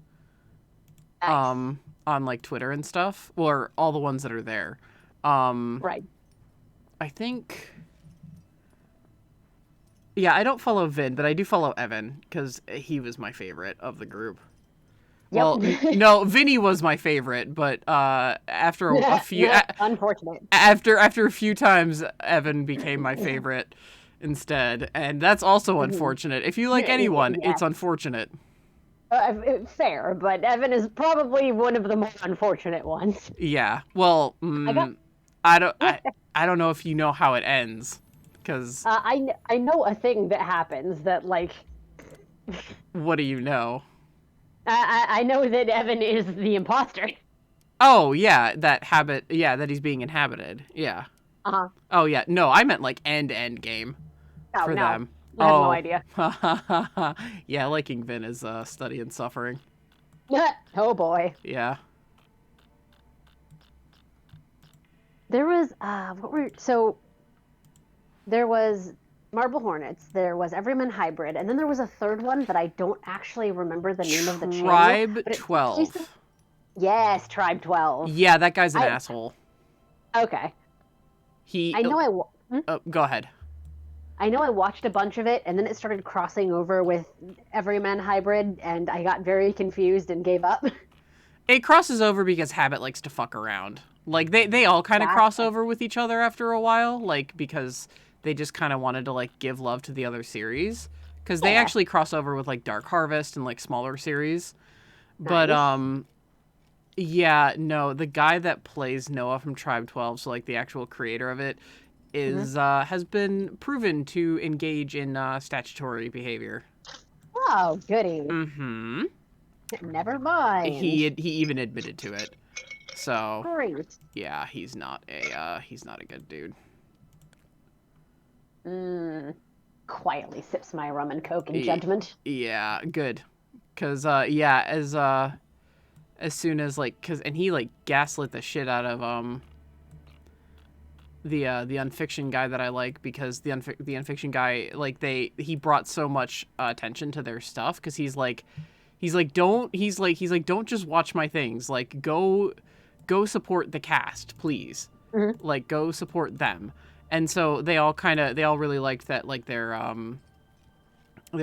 Nice. on, like, Twitter and stuff, or all the ones that are there. Right. I think, yeah, I don't follow Vin, but I do follow Evan because he was my favorite of the group. Yep. Well, no, Vinny was my favorite, but after a few Unfortunate. after a few times, Evan became my favorite instead, and that's also unfortunate. If you like anyone, Yeah. it's unfortunate. Fair, but Evan is probably one of the more unfortunate ones. Yeah. Well, I got. I don't I don't know if you know how it ends, because I know a thing that happens that like what do you know? I know that Evan is the imposter. Oh yeah, that habit. Yeah, that he's being inhabited. Yeah. Uh-huh. Oh yeah. No, I meant like end game Oh for no, them. I have no Oh. idea. Yeah, liking Vin is study in suffering. Oh boy. Yeah. There was there was Marble Hornets, there was Everyman Hybrid, and then there was a third one that I don't actually remember the name of the channel. Tribe But 12. yes, Tribe 12. Yeah, that guy's an I asshole. okay. He. I know Go ahead. I know I watched a bunch of it, and then it started crossing over with Everyman Hybrid, and I got very confused and gave up. It crosses over because Habit likes to fuck around. Like, they all kind of cross over with each other after a while, like, because they just kind of wanted to, like, give love to the other series. Because they actually cross over with, like, Dark Harvest and, like, smaller series. But, Nice. Yeah, no, the guy that plays Noah from Tribe 12, so like the actual creator of it, Mhm. is has been proven to engage in statutory behavior. Oh, goody. Mm-hmm. Never mind. He even admitted to it. So Great. yeah, he's not a good dude. Mm. Quietly sips my rum and coke in E- judgment. yeah, good. Cause yeah, as soon as like, cause and he like gaslit the shit out of the unfiction guy that I like, because the unfiction guy, like he brought so much attention to their stuff, because he's like don't just watch my things, like go support the cast, please, Mhm. like go support them. And so they all really liked that, like their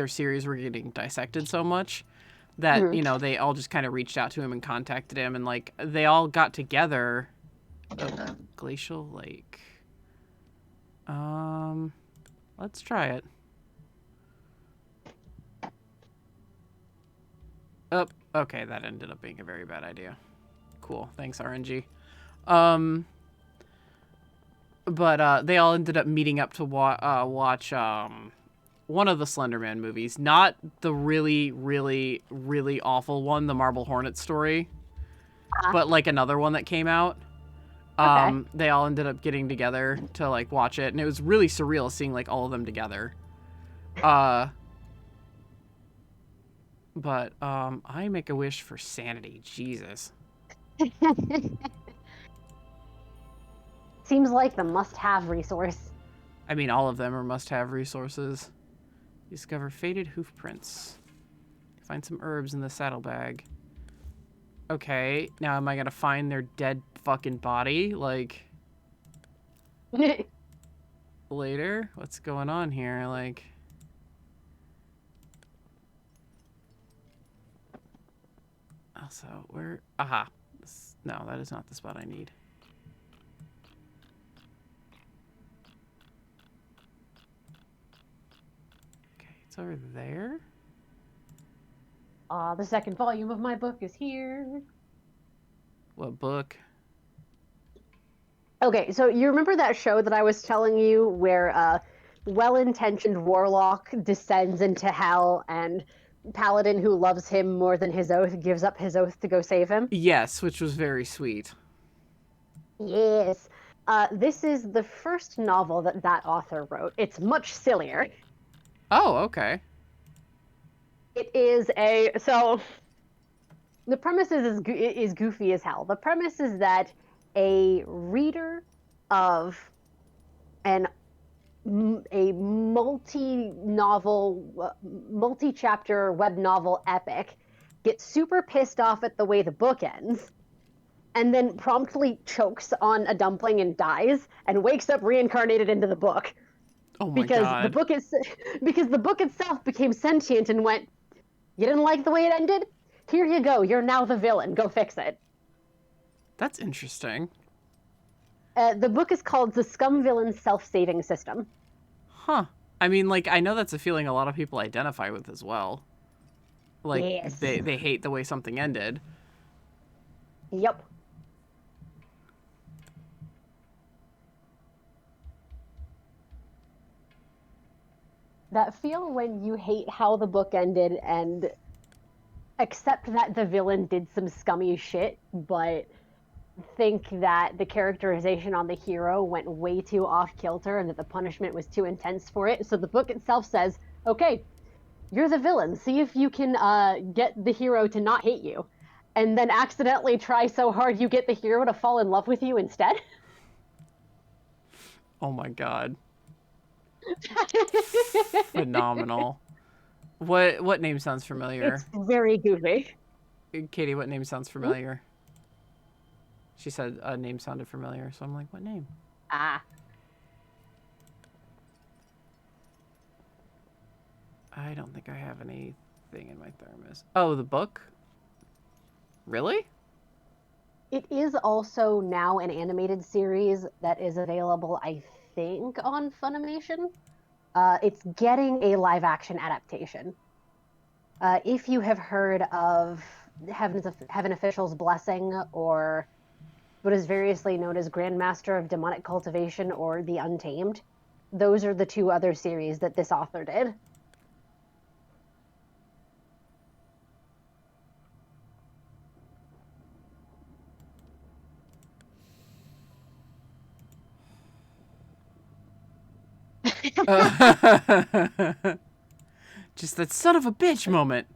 series were getting dissected so much that, Mhm. they all just kind of reached out to him and contacted him, and like they all got together. Oh, Glacial Lake. Um, let's try it. Oh, okay, that ended up being a very bad idea. Cool, thanks RNG. Um, but they all ended up meeting up to watch one of the Slenderman movies, not the really, really, really awful one, the Marble Hornet story, Ah, but like another one that came out. okay. They all ended up getting together to like watch it, and it was really surreal seeing like all of them together. Uh, but I make a wish for sanity. Jesus. Seems like the must-have resource. I mean, all of them are must-have resources. Discover faded hoof prints. Find some herbs in the saddlebag. Okay, now am I gonna find their dead fucking body, like, later? What's going on here? Like... Also, where... Aha. No, that is not the spot I need. Okay, it's over there? The second volume of my book is here. What book? Okay, so you remember that show that I was telling you where a well-intentioned warlock descends into hell and paladin who loves him more than his oath gives up his oath to go save him? Yes, which was very sweet. Yes. This is the first novel that that author wrote. It's much sillier. Oh, okay. It is a so the premise is goofy as hell. The premise is that a reader of an a multi-chapter web novel epic gets super pissed off at the way the book ends, and then promptly chokes on a dumpling and dies, and wakes up reincarnated into the book Oh my because the god. book is because the book itself became sentient and went, "You didn't like the way it ended? Here you go. You're now the villain. Go fix it." That's interesting. The book is called The Scum Villain's Self-Saving System. Huh. I mean, like, I know that's a feeling a lot of people identify with as well. Like, Yes. they hate the way something ended. Yep. That feel when you hate how the book ended and accept that the villain did some scummy shit, but think that the characterization on the hero went way too off kilter and that the punishment was too intense for it. So the book itself says, okay, you're the villain. See if you can get the hero to not hate you. And then accidentally try so hard you get the hero to fall in love with you instead. Oh my god. Phenomenal. What name sounds familiar? It's very goofy. Katie, what name sounds familiar? She said a name sounded familiar, so I'm like, what name? Ah. I don't think I have anything in my thermos. Oh, the book? Really? It is also now an animated series that is available, I think, on Funimation. It's getting a live action adaptation. If you have heard of heaven official's blessing, or what is variously known as Grandmaster of Demonic Cultivation or The Untamed. Those are the two other series that this author did. Just that son of a bitch moment.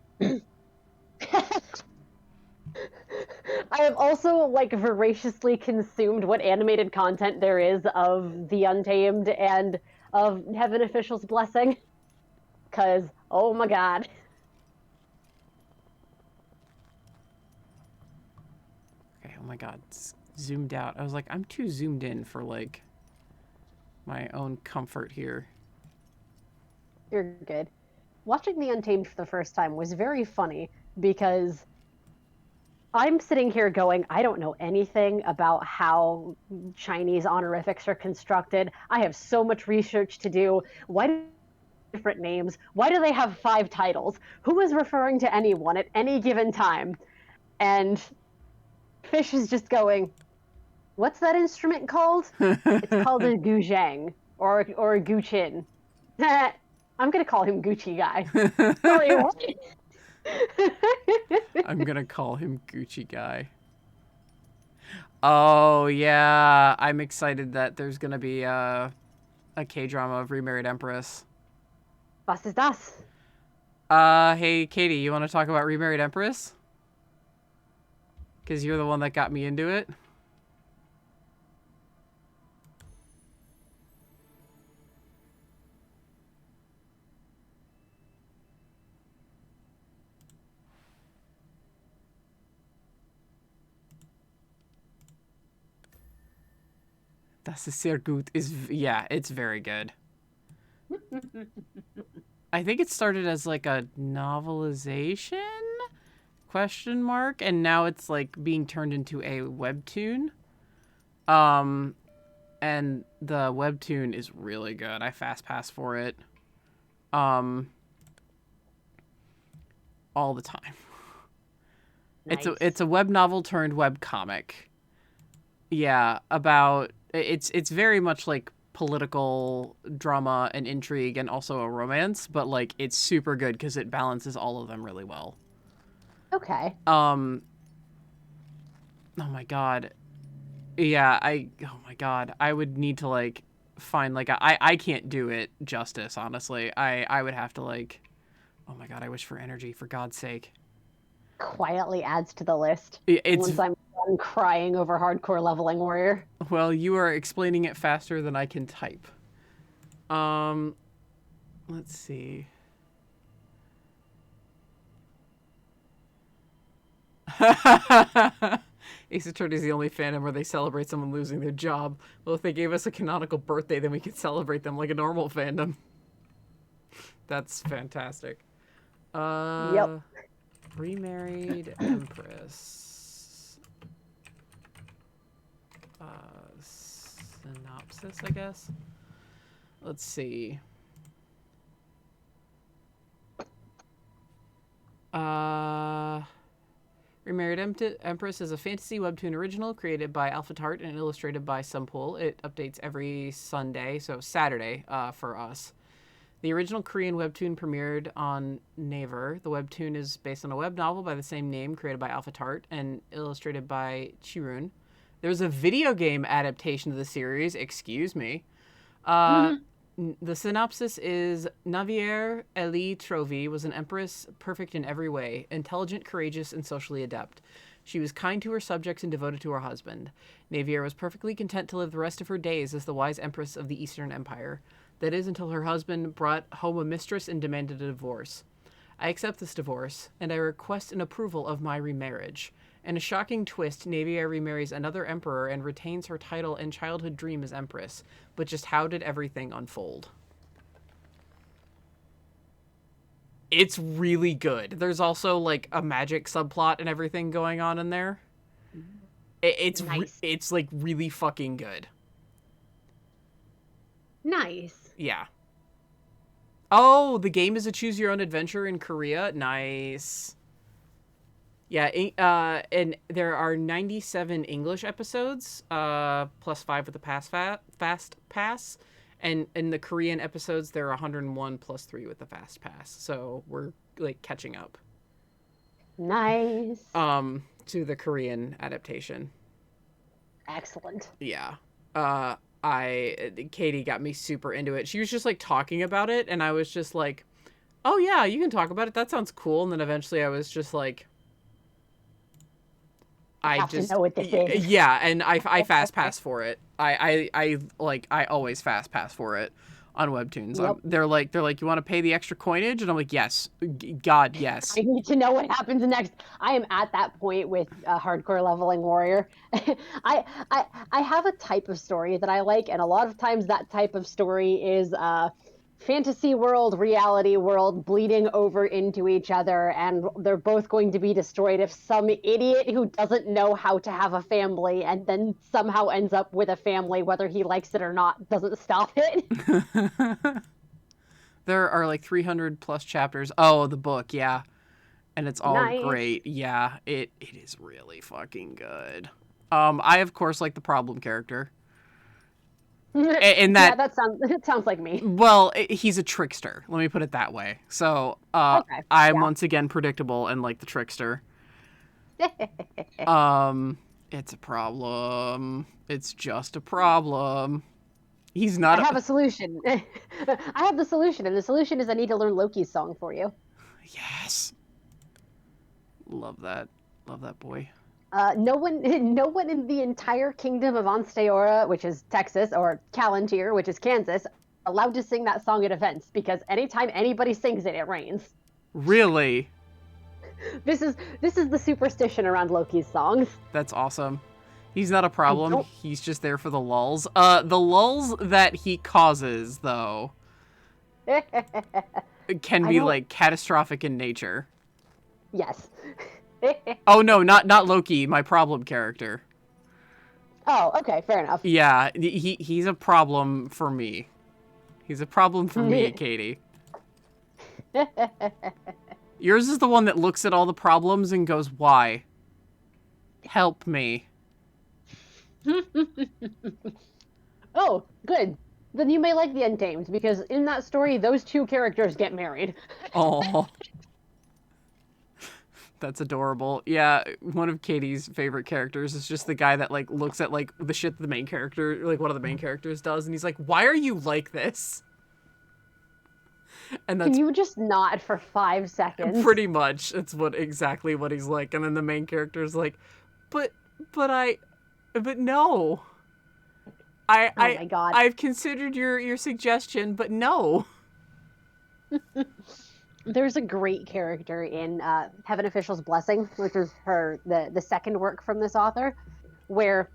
I have also like voraciously consumed what animated content there is of The Untamed and of Heaven Official's Blessing. Cause oh my god. Okay, oh my god. Zoomed out. I was like, I'm too zoomed in for like my own comfort here. You're good. Watching The Untamed for the first time was very funny because I'm sitting here going, I don't know anything about how Chinese honorifics are constructed. I have so much research to do. Why do different names? Why do they have 5 titles? Who is referring to anyone at any given time? And Fish is just going, what's that instrument called? It's called a guzheng or a guchin. I'm gonna call him Gucci guy. Sorry, what? I'm gonna call him Gucci guy. Oh yeah, I'm excited that there's gonna be a K-drama of Remarried Empress. Was ist das? Hey Katie, you want to talk about Remarried Empress? Because you're the one that got me into it. Das ist sehr gut. Yeah, it's very good. I think it started as like a novelization? Question mark, and now it's like being turned into a webtoon. And the webtoon is really good. I fast pass for it. All the time. Nice. It's a web novel turned web comic. Yeah, about it's very much like political drama and intrigue and also a romance, but like it's super good because it balances all of them really well. Okay. Oh my god. Yeah, oh my god. I would need to like find like I can't do it justice, honestly. I would have to like, oh my god, I wish for energy, for God's sake. Quietly adds to the list. It's once I'm done crying over Hardcore Leveling Warrior. Well, you are explaining it faster than I can type. Let's see. Ace Attorney is the only fandom where they celebrate someone losing their job. Well, if they gave us a canonical birthday, then we could celebrate them like a normal fandom. That's fantastic. Yep. Remarried Empress. Synopsis, I guess. Let's see. Remarried Empress is a fantasy webtoon original created by Alpha Tart and illustrated by Sunpool. It updates every Sunday, so Saturday for us. The original Korean webtoon premiered on Naver. The webtoon is based on a web novel by the same name created by Alpha Tart and illustrated by Chirun. There's a video game adaptation of the series. Excuse me. The synopsis is Navier Elie Trovy was an empress perfect in every way, intelligent, courageous, and socially adept. She was kind to her subjects and devoted to her husband. Navier was perfectly content to live the rest of her days as the wise empress of the Eastern Empire. That is until her husband brought home a mistress and demanded a divorce. I accept this divorce, and I request an approval of my remarriage. In a shocking twist, Navier remarries another emperor and retains her title and childhood dream as empress. But just how did everything unfold? It's really good. There's also like a magic subplot and everything going on in there. It's nice. It's like really fucking good. Nice. Yeah. Oh, the game is a choose your own adventure in Korea. Nice. Yeah, and there are 97 English episodes, plus 5 with the fast pass, and in the Korean episodes there are 101 plus 3 with the fast pass. So we're like catching up Nice. to the Korean adaptation. Excellent. Yeah. Katie got me super into it. She was just like talking about it, and I was just like, "Oh yeah, you can talk about it. That sounds cool." And then eventually I was just like, I have to know what this is. yeah, and I fast pass for it. I always fast pass for it on webtoons. Yep. They're like you want to pay the extra coinage, and I'm like, yes, God, yes. I need to know what happens next. I am at that point with Hardcore Leveling Warrior. I have a type of story that I like, and a lot of times that type of story is fantasy world, reality world bleeding over into each other, and they're both going to be destroyed if some idiot who doesn't know how to have a family and then somehow ends up with a family, whether he likes it or not, doesn't stop it. There are like 300 plus chapters. Oh, the book, yeah. And it's all Nice. great. Yeah, it is really fucking good. I of course like the problem character. And Yeah, that sounds like me. well, he's a trickster. Let me put it that way. So, Okay. I'm Yeah. once again predictable and like the trickster. It's a problem. It's just a problem. He's not. I have a solution. I have the solution, and the solution is I need to learn Loki's song for you. Yes. Love that. Love that boy. No one, no one in the entire kingdom of Onsteora, which is Texas, or Callantyr, which is Kansas, allowed to sing that song at events because anytime anybody sings it, it rains. Really? This is the superstition around Loki's songs. That's awesome. He's not a problem. don't- He's just there for the lulls. The lulls that he causes, though, can be like catastrophic in nature. Yes. Oh no, not Loki, my problem character. Oh, okay, fair enough. Yeah, he's a problem for me. He's a problem for me, Katie. Yours is the one that looks at all the problems and goes, "Why? Help me." Oh, good. Then you may like the Untamed because in that story, those two characters get married. Oh. That's adorable. Yeah, one of Katie's favorite characters is just the guy that like looks at like the shit that the main character, like one of the main characters does, and he's like, "Why are you like this?" And that's Can you just nod for 5 seconds? pretty much it's exactly what he's like. And then the main character is like, but no. Oh my God. I've considered your suggestion, but no. There's a great character in Heaven Official's Blessing, which is the second work from this author, where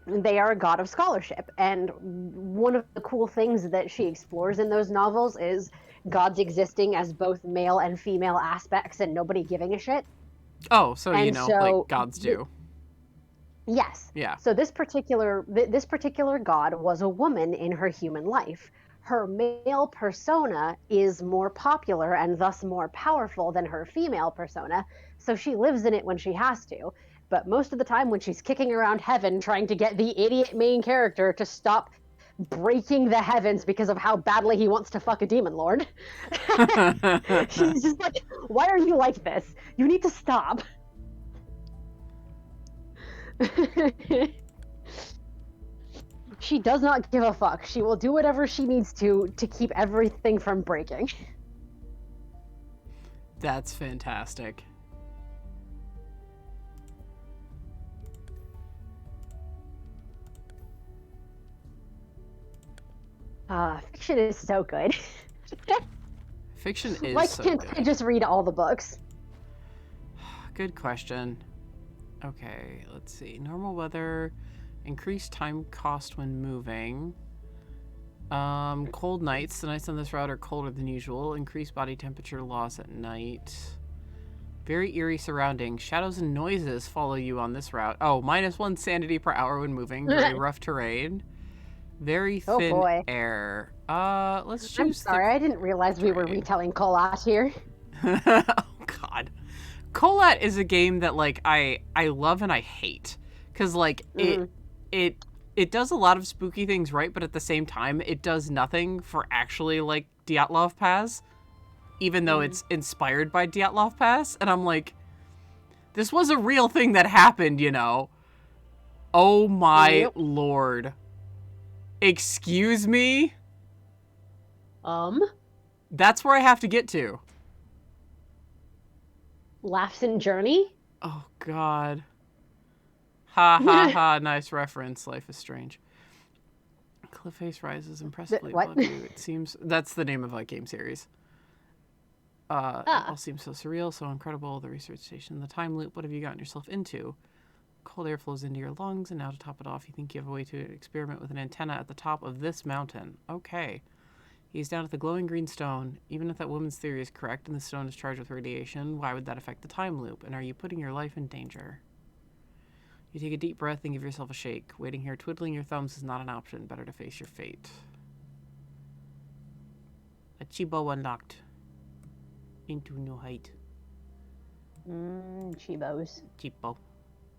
they are a god of scholarship. And one of the cool things that she explores in those novels is gods existing as both male and female aspects and nobody giving a shit. Oh, so And you know, so like gods do. Yes. Yeah. So this particular god was a woman in her human life. Her male persona is more popular and thus more powerful than her female persona, so she lives in it when she has to. But most of the time when she's kicking around heaven trying to get the idiot main character to stop breaking the heavens because of how badly he wants to fuck a demon lord, she's just like, why are you like this? You need to stop. She does not give a fuck. She will do whatever she needs to keep everything from breaking. That's fantastic. Fiction is so good. Fiction is Why so can't good. I just read all the books? Good question. Okay, let's see. Normal weather, increased time cost when moving. Cold nights. The nights on this route are colder than usual. Increased body temperature loss at night. Very eerie surroundings. Shadows and noises follow you on this route. Oh, -1 sanity per hour when moving. Very rough terrain. Very Oh, thin boy. air. Let's choose I'm sorry, I didn't realize we were terrain. retelling Kolat here. Oh, God. Colette is a game that like I love and I hate because like it it does a lot of spooky things right, but at the same time it does nothing for actually like Dyatlov Pass, even though it's inspired by Dyatlov Pass, and I'm like, this was a real thing that happened, you know. Oh my lord. Excuse me? That's where I have to get to. Laughs Journey? Oh god. Ha ha ha, nice reference. Life is strange. Cliff Face rises impressively above you. It seems that's the name of a game series. It all seems so surreal, so incredible. The research station, the time loop, what have you gotten yourself into? Cold air flows into your lungs, and now to top it off, you think you have a way to experiment with an antenna at the top of this mountain. Okay. He's down at the glowing green stone. Even if that woman's theory is correct and the stone is charged with radiation, why would that affect the time loop? And are you putting your life in danger? You take a deep breath and give yourself a shake. Waiting here twiddling your thumbs is not an option. Better to face your fate. A Chibo unlocked. Into new height. Chibos. Chibo.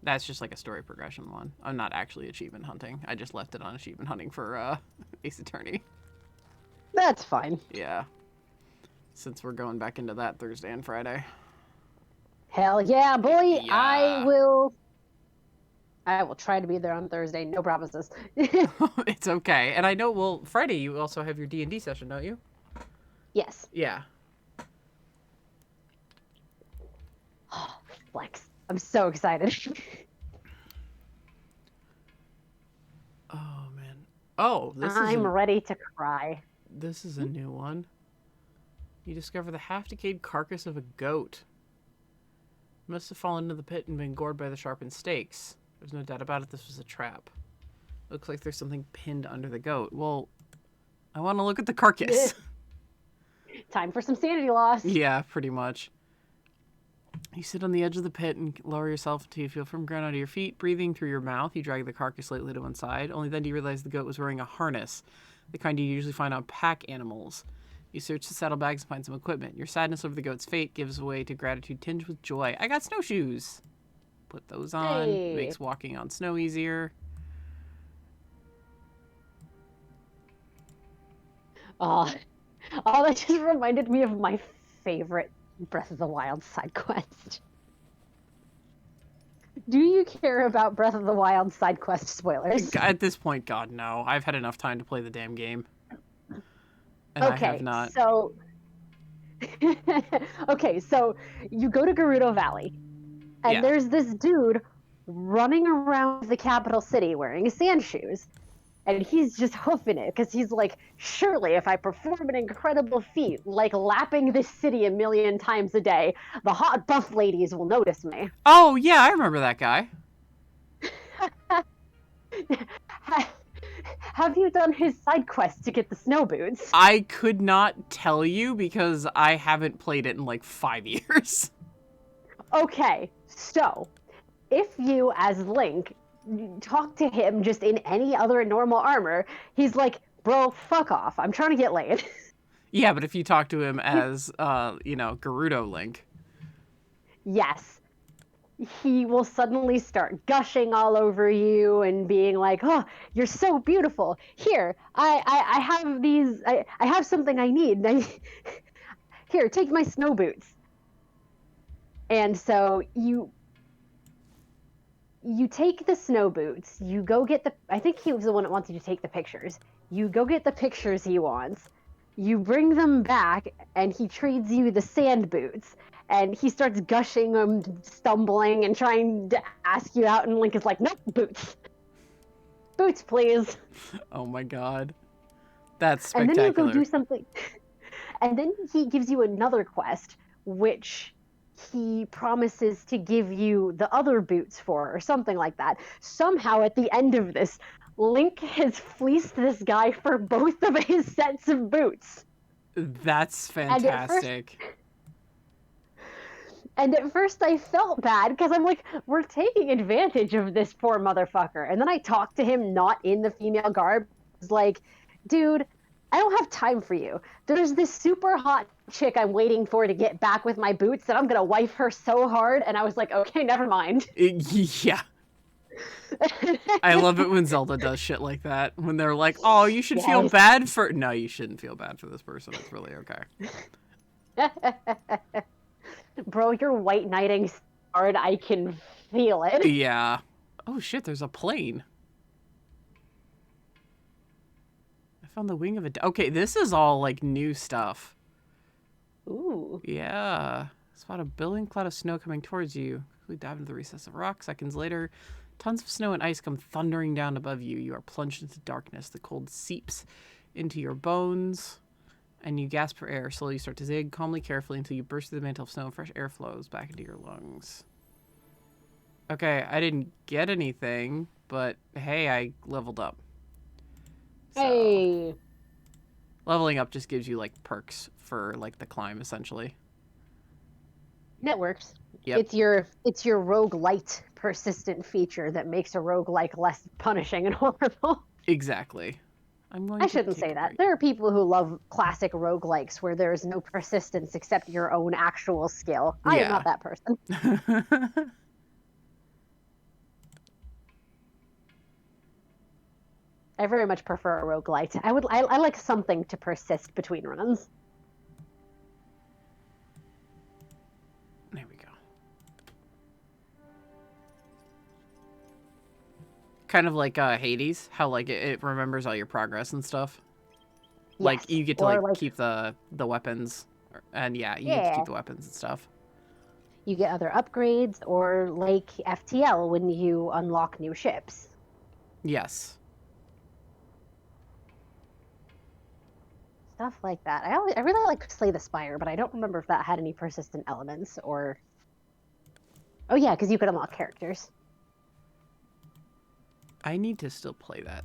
That's just like a story progression one. I'm not actually achievement hunting. I just left it on achievement hunting for Ace Attorney. That's fine. Yeah. Since we're going back into that Thursday and Friday. Hell yeah, boy. Yeah. I will try to be there on Thursday. No promises. It's okay. And I know, well, Friday you also have your D&D session, don't you? Yes. Yeah. Flex. I'm so excited. Oh, man. Oh, I'm ready to cry. This is a new one. You discover the half-decayed carcass of a goat. It must have fallen into the pit and been gored by the sharpened stakes. There's no doubt about it, this was a trap. Looks like there's something pinned under the goat. Well, I want to look at the carcass. Time for some sanity loss. Yeah, pretty much. You sit on the edge of the pit and lower yourself until you feel firm ground under your feet. Breathing through your mouth, you drag the carcass slightly to one side. Only then do you realize the goat was wearing a harness, the kind you usually find on pack animals. You search the saddlebags and find some equipment. Your sadness over the goat's fate gives way to gratitude tinged with joy. I got snowshoes. Put those on. Hey. Makes walking on snow easier. Oh, that just reminded me of my favorite Breath of the Wild side quest. Do you care about Breath of the Wild side quest spoilers? At this point, God, no. I've had enough time to play the damn game. And okay, I have not. So... okay, so you go to Gerudo Valley, and there's this dude running around the capital city wearing sand shoes. And he's just hoofing it, because he's like, surely if I perform an incredible feat, like lapping this city 1,000,000 times a day, the hot buff ladies will notice me. Oh, yeah, I remember that guy. Have you done his side quest to get the snow boots? I could not tell you, because I haven't played it in like 5 years. Okay, so, if you, as Link, talk to him just in any other normal armor, he's like, bro, fuck off. I'm trying to get laid. Yeah, but if you talk to him as, Gerudo Link. Yes. He will suddenly start gushing all over you and being like, oh, you're so beautiful. Here, I have these, I have something I need. Here, take my snow boots. And so you take the snow boots, you go get I think he was the one that wants you to take the pictures. You go get the pictures he wants, you bring them back, and he trades you the sand boots. And he starts gushing and stumbling and trying to ask you out, and Link is like, nope, boots. Boots, please. Oh my god. That's spectacular. And then you go do something. And then he gives you another quest, which he promises to give you the other boots for, or something like that. Somehow, at the end of this, Link has fleeced this guy for both of his sets of boots. That's fantastic. And at first I felt bad, because I'm like, we're taking advantage of this poor motherfucker. And then I talked to him not in the female garb. I was like, dude, I don't have time for you. There's this super hot chick I'm waiting for to get back with my boots, and I'm gonna wife her so hard. And I was like, okay, never mind. Yeah. I love it when Zelda does shit like that. When they're like, oh, you should feel Yes. bad for... No, you shouldn't feel bad for this person. It's really okay. Bro, you're white knighting so hard. I can feel it. Yeah. Oh, shit, there's a plane. I found the wing of a... Okay, this is all, like, new stuff. Ooh. Yeah. Spot a billowing cloud of snow coming towards you. Quickly dive into the recess of rock. Seconds later, tons of snow and ice come thundering down above you. You are plunged into darkness. The cold seeps into your bones, and you gasp for air. Slowly you start to zig, calmly, carefully, until you burst through the mantle of snow and fresh air flows back into your lungs. Okay, I didn't get anything, but hey, I leveled up. So, Hey. leveling up just gives you, like, perks for, like, the climb, essentially. That works. Yep. It's your roguelite persistent feature that makes a roguelike less punishing and horrible. Exactly. I shouldn't say that. There are people who love classic roguelikes where there is no persistence except your own actual skill. I am not that person. I very much prefer a roguelite. I like something to persist between runs. There we go. Kind of like Hades, how like it remembers all your progress and stuff. Yes. Like you get to like keep the weapons, and yeah, you get to keep the weapons and stuff. You get other upgrades, or like FTL when you unlock new ships. Yes. Stuff like that. I really like Slay the Spire, but I don't remember if that had any persistent elements or... Oh yeah, because you could unlock characters. I need to still play that.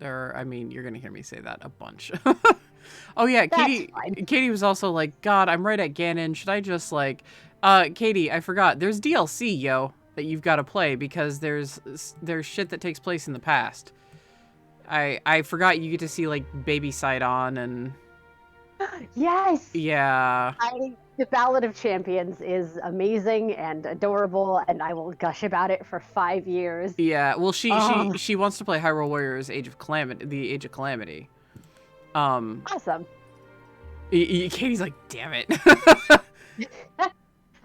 I mean, you're gonna hear me say that a bunch. Oh yeah, Katie was also like, God, I'm right at Ganon. Should I just like... Katie, I forgot. There's DLC, yo, that you've got to play because there's shit that takes place in the past. I forgot you get to see, like, Baby Sidon and... Yes! Yeah. The Ballad of Champions is amazing and adorable, and I will gush about it for 5 years. Yeah, well, she wants to play Hyrule Warriors the Age of Calamity. Awesome. Katie's like, damn it.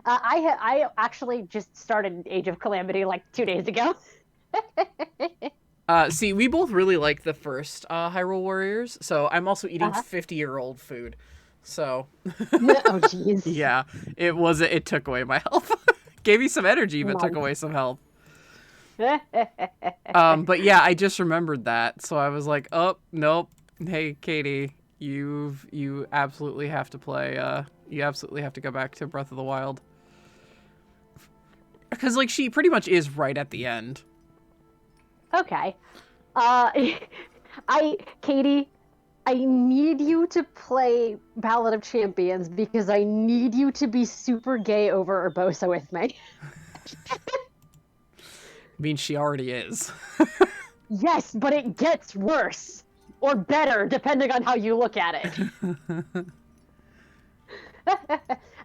I actually just started Age of Calamity like 2 days ago. See, we both really like the first Hyrule Warriors, so I'm also eating 50-year-old food. So, oh jeez. Yeah, it took away my health. Gave me some energy, but took away some health. But yeah, I just remembered that, so I was like, oh nope. Hey, Katie, you absolutely have to play. You absolutely have to go back to Breath of the Wild, because like she pretty much is right at the end. Okay. Katie, I need you to play Ballad of Champions because I need you to be super gay over Urbosa with me. I mean, she already is. Yes, but it gets worse. Or better, depending on how you look at it.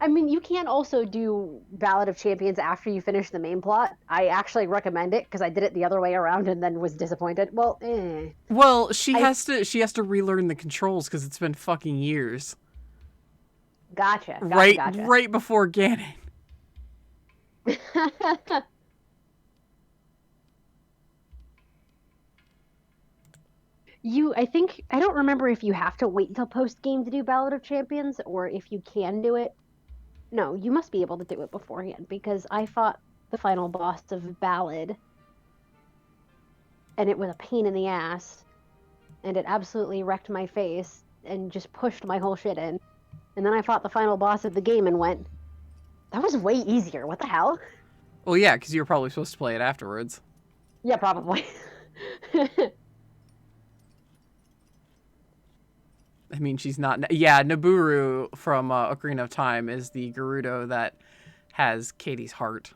I mean, you can also do Ballad of Champions after you finish the main plot. I actually recommend it because I did it the other way around and then was disappointed. Well, Well, she has to relearn the controls because it's been fucking years. Gotcha. Right before Ganon. I don't remember if you have to wait until post game to do Ballad of Champions or if you can do it. No, you must be able to do it beforehand because I fought the final boss of Ballad and it was a pain in the ass and it absolutely wrecked my face and just pushed my whole shit in. And then I fought the final boss of the game and went, that was way easier. What the hell? Well, yeah, because you were probably supposed to play it afterwards. Yeah, probably. I mean, she's not... Yeah, Nabooru from Ocarina of Time is the Gerudo that has Katie's heart.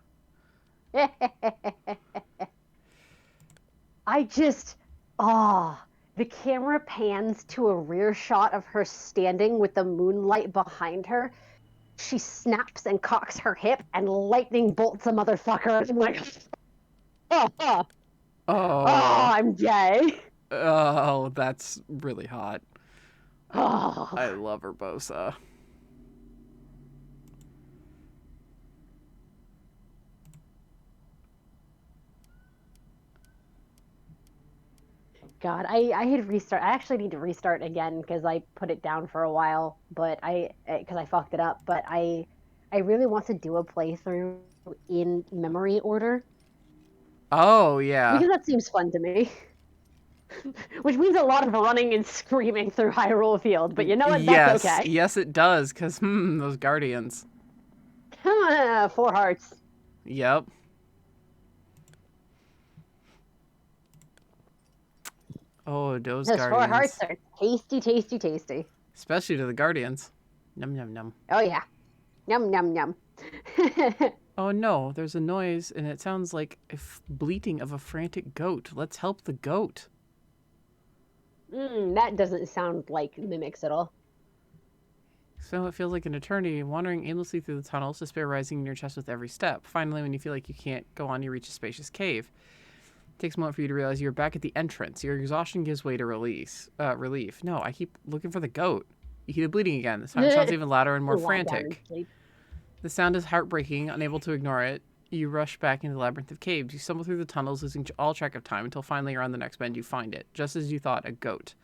The camera pans to a rear shot of her standing with the moonlight behind her. She snaps and cocks her hip and lightning bolts a motherfucker. I'm like, oh, oh, Oh. I'm gay. Oh, that's really hot. Oh. I love Urbosa. God, I had restart. I actually need to restart again because I put it down for a while, but because I fucked it up. But I really want to do a playthrough in memory order Oh, yeah. because that seems fun to me. Which means a lot of running and screaming through Hyrule Field, but you know what? That's Yes. okay. Yes, it does, because, those Guardians. 4 hearts. Yep. Oh, those Those 4 hearts Guardians. are tasty, tasty, tasty. Especially to the Guardians. Num, num, num. Oh yeah. Yum, yum, yum. Oh no, there's a noise, and it sounds like a bleating of a frantic goat. Let's help the goat. That doesn't sound like Mimics at all. So it feels like an eternity, wandering aimlessly through the tunnels, despair rising in your chest with every step. Finally, when you feel like you can't go on, you reach a spacious cave. It takes a moment for you to realize you're back at the entrance. Your exhaustion gives way to relief. No, I keep looking for the goat. You hear the bleeding again. This time it sounds even louder and more frantic. The sound is heartbreaking. Unable to ignore it, you rush back into the labyrinth of caves. You stumble through the tunnels, losing all track of time, until finally around the next bend you find it. Just as you thought, a goat.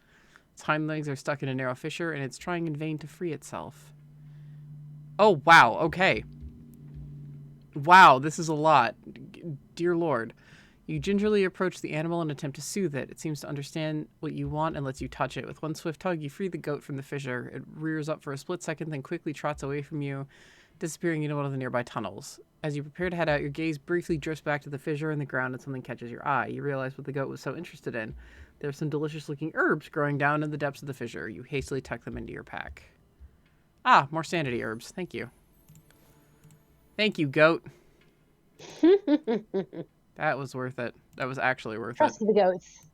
Its hind legs are stuck in a narrow fissure, and it's trying in vain to free itself. Oh, wow. Okay. Wow, this is a lot. Dear Lord. You gingerly approach the animal and attempt to soothe it. It seems to understand what you want and lets you touch it. With one swift tug, you free the goat from the fissure. It rears up for a split second, then quickly trots away from you, disappearing into one of the nearby tunnels. As you prepare to head out, your gaze briefly drifts back to the fissure in the ground and something catches your eye. You realize what the goat was so interested in. There are some delicious-looking herbs growing down in the depths of the fissure. You hastily tuck them into your pack. Ah, more sanity herbs. Thank you. Thank you, goat. That was worth it. That was actually worth it. Trust the goats.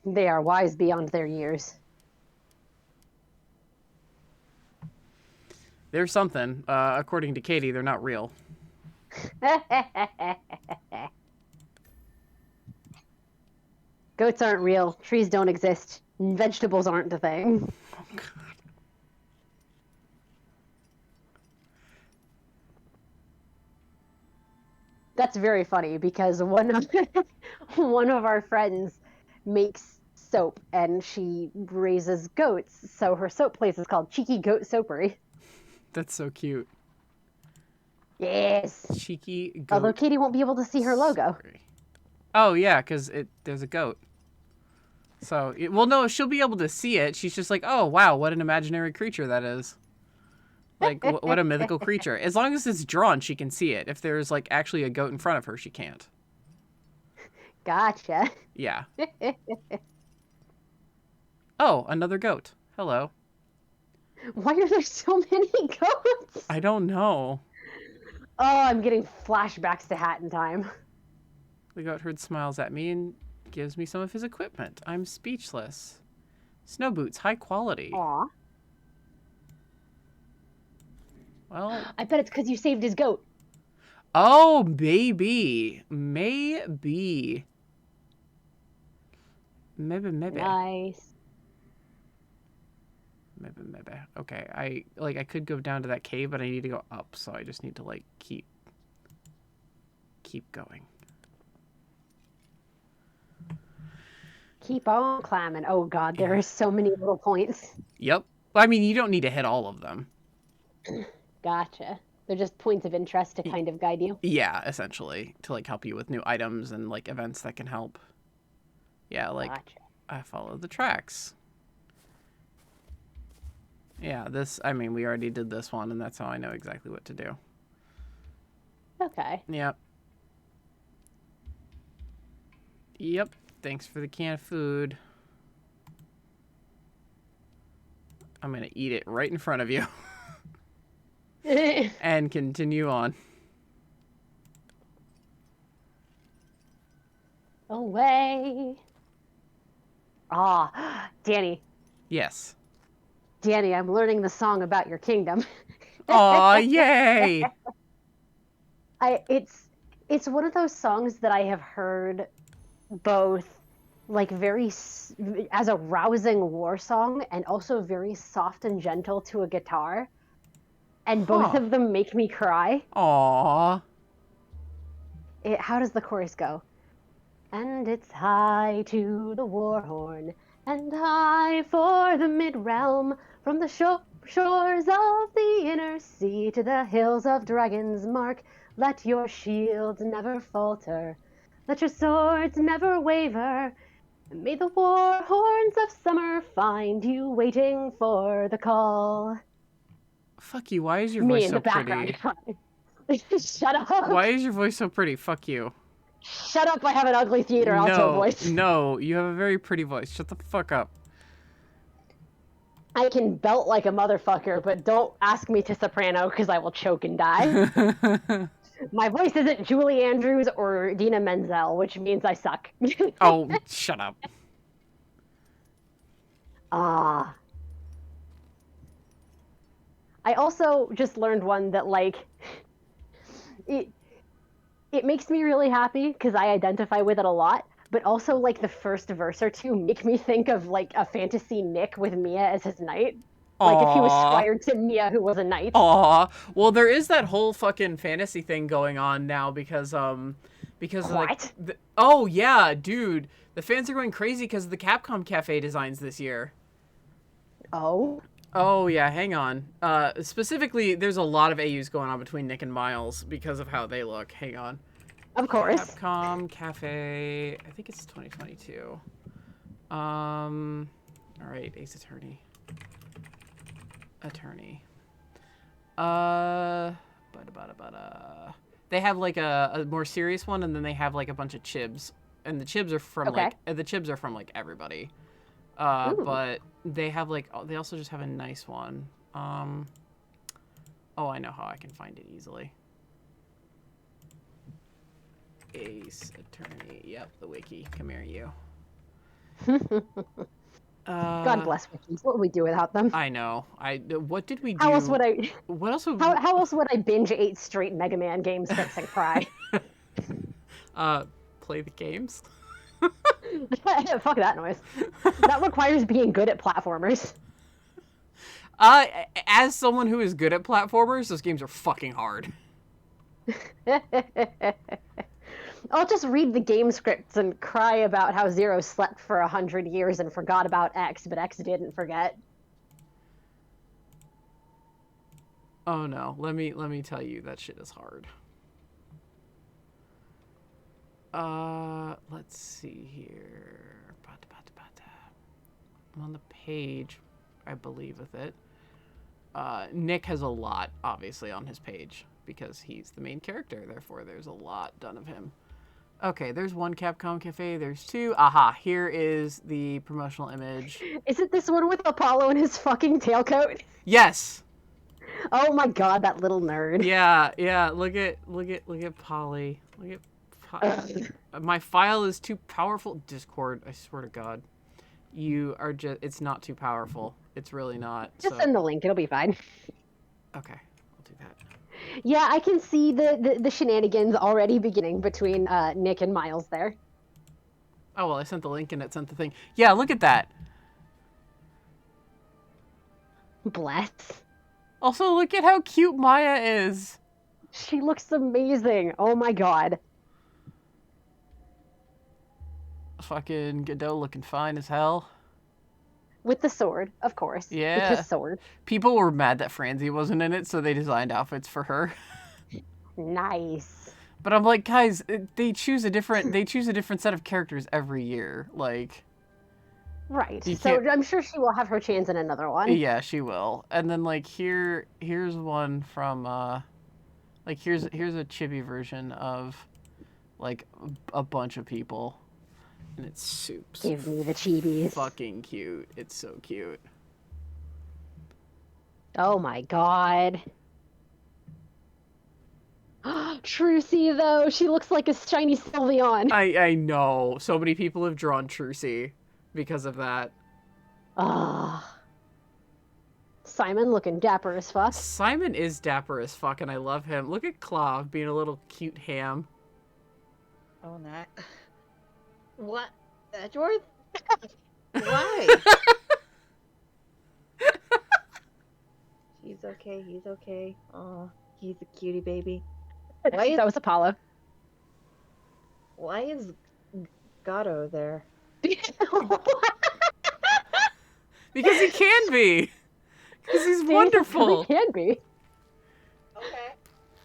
They are wise beyond their years. There's something. According to Katie, they're not real. Goats aren't real. Trees don't exist. Vegetables aren't a thing. Oh, God. That's very funny because one of our friends makes soap and she raises goats, so her soap place is called Cheeky Goat Soapery. That's so cute. Yes. Cheeky goat. Although Katie won't be able to see her logo. Oh yeah, because there's a goat. So well, no, she'll be able to see it. She's just like, oh wow, what an imaginary creature that is. Like what a mythical creature. As long as it's drawn, she can see it. If there's like actually a goat in front of her, she can't. Gotcha. Yeah. Oh, another goat. Hello. Why are there so many goats? I don't know. Oh, I'm getting flashbacks to Hat in Time. The goat herd smiles at me and gives me some of his equipment. I'm speechless. Snow boots, high quality. Aw. Well, I bet it's because you saved his goat. oh, maybe. Maybe. Maybe. Nice. Maybe. Okay, I could go down to that cave, but I need to go up, so I just need to like keep going. Keep on climbing. Oh god, there are so many little points. Yep. I mean, you don't need to hit all of them. Gotcha. They're just points of interest to kind of guide you. Yeah, essentially, to like help you with new items and like events that can help. Yeah, like Gotcha. I follow the tracks. Yeah, I mean, we already did this one, and that's how I know exactly what to do. Okay. Yep. Yep. Thanks for the can of food. I'm going to eat it right in front of you. And continue on. Oh away. Ah, Danny. Yes. Danny, I'm learning the song about your kingdom. Aw, yay! It's one of those songs that I have heard both like as a rousing war song and also very soft and gentle to a guitar, and both Huh. of them make me cry. Aw. How does the chorus go? And it's high to the war horn, and high for the mid-realm, from the shores of the inner sea to the hills of Dragon's Mark. Let your shields never falter, let your swords never waver. May the war horns of summer find you waiting for the call. Fuck you. Why is your Me voice in so the background. pretty? Shut up. Why is your voice so pretty? Fuck you. Shut up. I have an ugly theater alto No, voice. no, you have a very pretty voice. Shut the fuck up. I can belt like a motherfucker, but don't ask me to soprano because I will choke and die. My voice isn't Julie Andrews or Dina Menzel, which means I suck. Oh, shut up. Ah. I also just learned one that like it it makes me really happy because I identify with it a lot, but also like the first verse or two make me think of like a fantasy Nick with Mia as his knight. Like if he was Aw. squire to Mia who was a knight. Aw. Well, there is that whole fucking fantasy thing going on now because like What? oh yeah, dude, the fans are going crazy because of the Capcom Cafe designs this year. Oh. Oh yeah, hang on. Specifically, there's a lot of AUs going on between Nick and Miles because of how they look. Hang on. Of course. Capcom Cafe. I think it's 2022. All right, Ace Attorney. They have like a more serious one, and then they have like a bunch of chibs, and the chibs are from like everybody. But they have like they also just have a nice one. Oh, I know how I can find it easily. Ace Attorney. Yep, the wiki. Come here, you. God bless wikis. What would we do without them? I know. What did we do? How else would I? What else? How else would I binge 8 straight Mega Man game scripts and cry? Play the games. Fuck that noise. That requires being good at platformers. As someone who is good at platformers, those games are fucking hard. I'll just read the game scripts and cry about how Zero slept for 100 years and forgot about X, but X didn't forget. Oh no, let me tell you, that shit is hard. Let's see here. I'm on the page, I believe, with it. Nick has a lot, obviously, on his page because he's the main character. Therefore, there's a lot done of him. Okay, there's one Capcom Cafe. There's two. Aha, here is the promotional image. Is it this one with Apollo in his fucking tailcoat? Yes. Oh my god, that little nerd. Yeah. Look at Polly. Look at my file is too powerful. Discord, I swear to God. You are just, it's not too powerful. It's really not. Just send the link, it'll be fine. Okay, I'll do that. Yeah, I can see the shenanigans already beginning between Nick and Miles there. Oh, well, I sent the link and it sent the thing. Yeah, look at that. Bless. Also, look at how cute Maya is. She looks amazing. Oh my god. Fucking Godot looking fine as hell. With the sword, of course. Yeah. With his sword. People were mad that Franzi wasn't in it, so they designed outfits for her. Nice. But I'm like, guys, they choose a different set of characters every year. Like, right. So I'm sure she will have her chance in another one. Yeah, she will. And then like here's one from like here's a chibi version of like a bunch of people. And it's soups. Give me the chibis. Fucking cute. It's so cute. Oh my god. Trucy, though, she looks like a shiny Sylveon. I know. So many people have drawn Trucy because of that. Ah, Simon looking dapper as fuck. Simon is dapper as fuck, and I love him. Look at Claw being a little cute ham. Oh, that. What? George? Why? He's okay. He's okay. Oh, he's a cutie baby. Why That was Apollo. Why is Gato there? Because he can be. Because he's He wonderful. can be. Okay.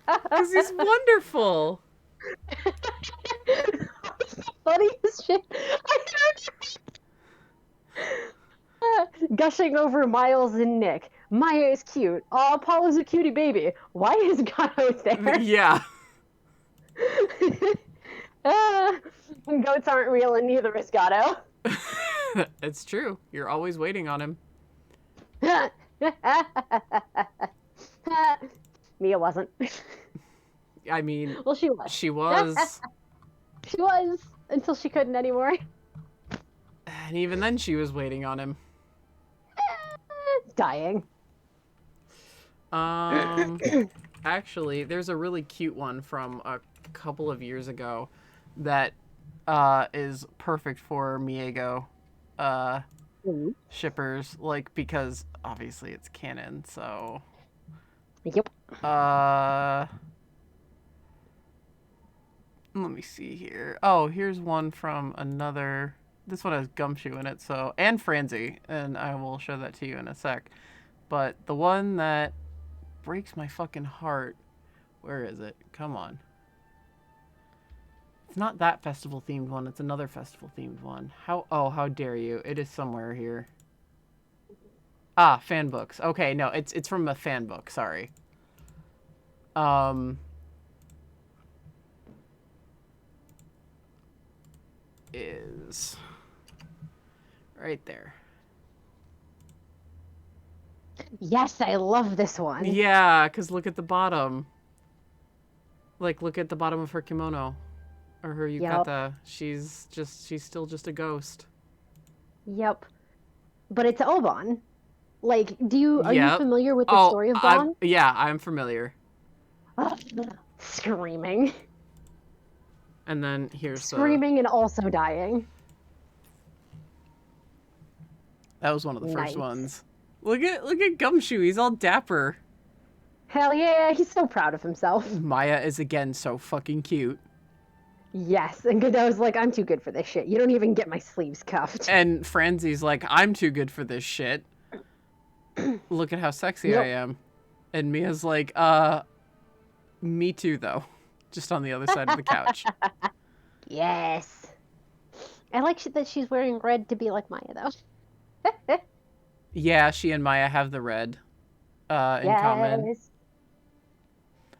Because he's wonderful. Funny as shit. Gushing over Miles and Nick. Maya is cute. Oh, Apollo's a cutie baby. Why is Gato there? Yeah. Goats aren't real and neither is Gato. It's true. You're always waiting on him. Mia wasn't. I mean, Well, she was. she was. She was until she couldn't anymore. And even then, she was waiting on him. Dying. Actually, there's a really cute one from a couple of years ago that is perfect for Miego shippers, like, because obviously it's canon, so Yep. let me see here. Oh, here's one from another. This one has Gumshoe in it, so, and Franzi, and I will show that to you in a sec. But the one that breaks my fucking heart, where is it? Come on. It's not that festival themed one, it's another festival themed one. How dare you? It is somewhere here. Ah, fan books. Okay, no, it's from a fan book, sorry. Is right there. Yes, I love this one. Yeah, because look at the bottom. Like, look at the bottom of her kimono. Or her yukata. She's still just a ghost. Yep. But it's Oban. Like, are you Yep. familiar with the story of Bon? Yeah, I'm familiar. Screaming. And then here's Screaming and also dying. That was one of the Nice. first ones. Look at Gumshoe. He's all dapper. Hell yeah, he's so proud of himself. Maya is again so fucking cute. Yes, and Godot's like, I'm too good for this shit. You don't even get my sleeves cuffed. And Franzi's like, I'm too good for this shit. Look at how sexy Yep. I am. And Mia's like, me too, though. Just on the other side of the couch. Yes. I like that she's wearing red to be like Maya, though. Yeah, she and Maya have the red in common. Yes.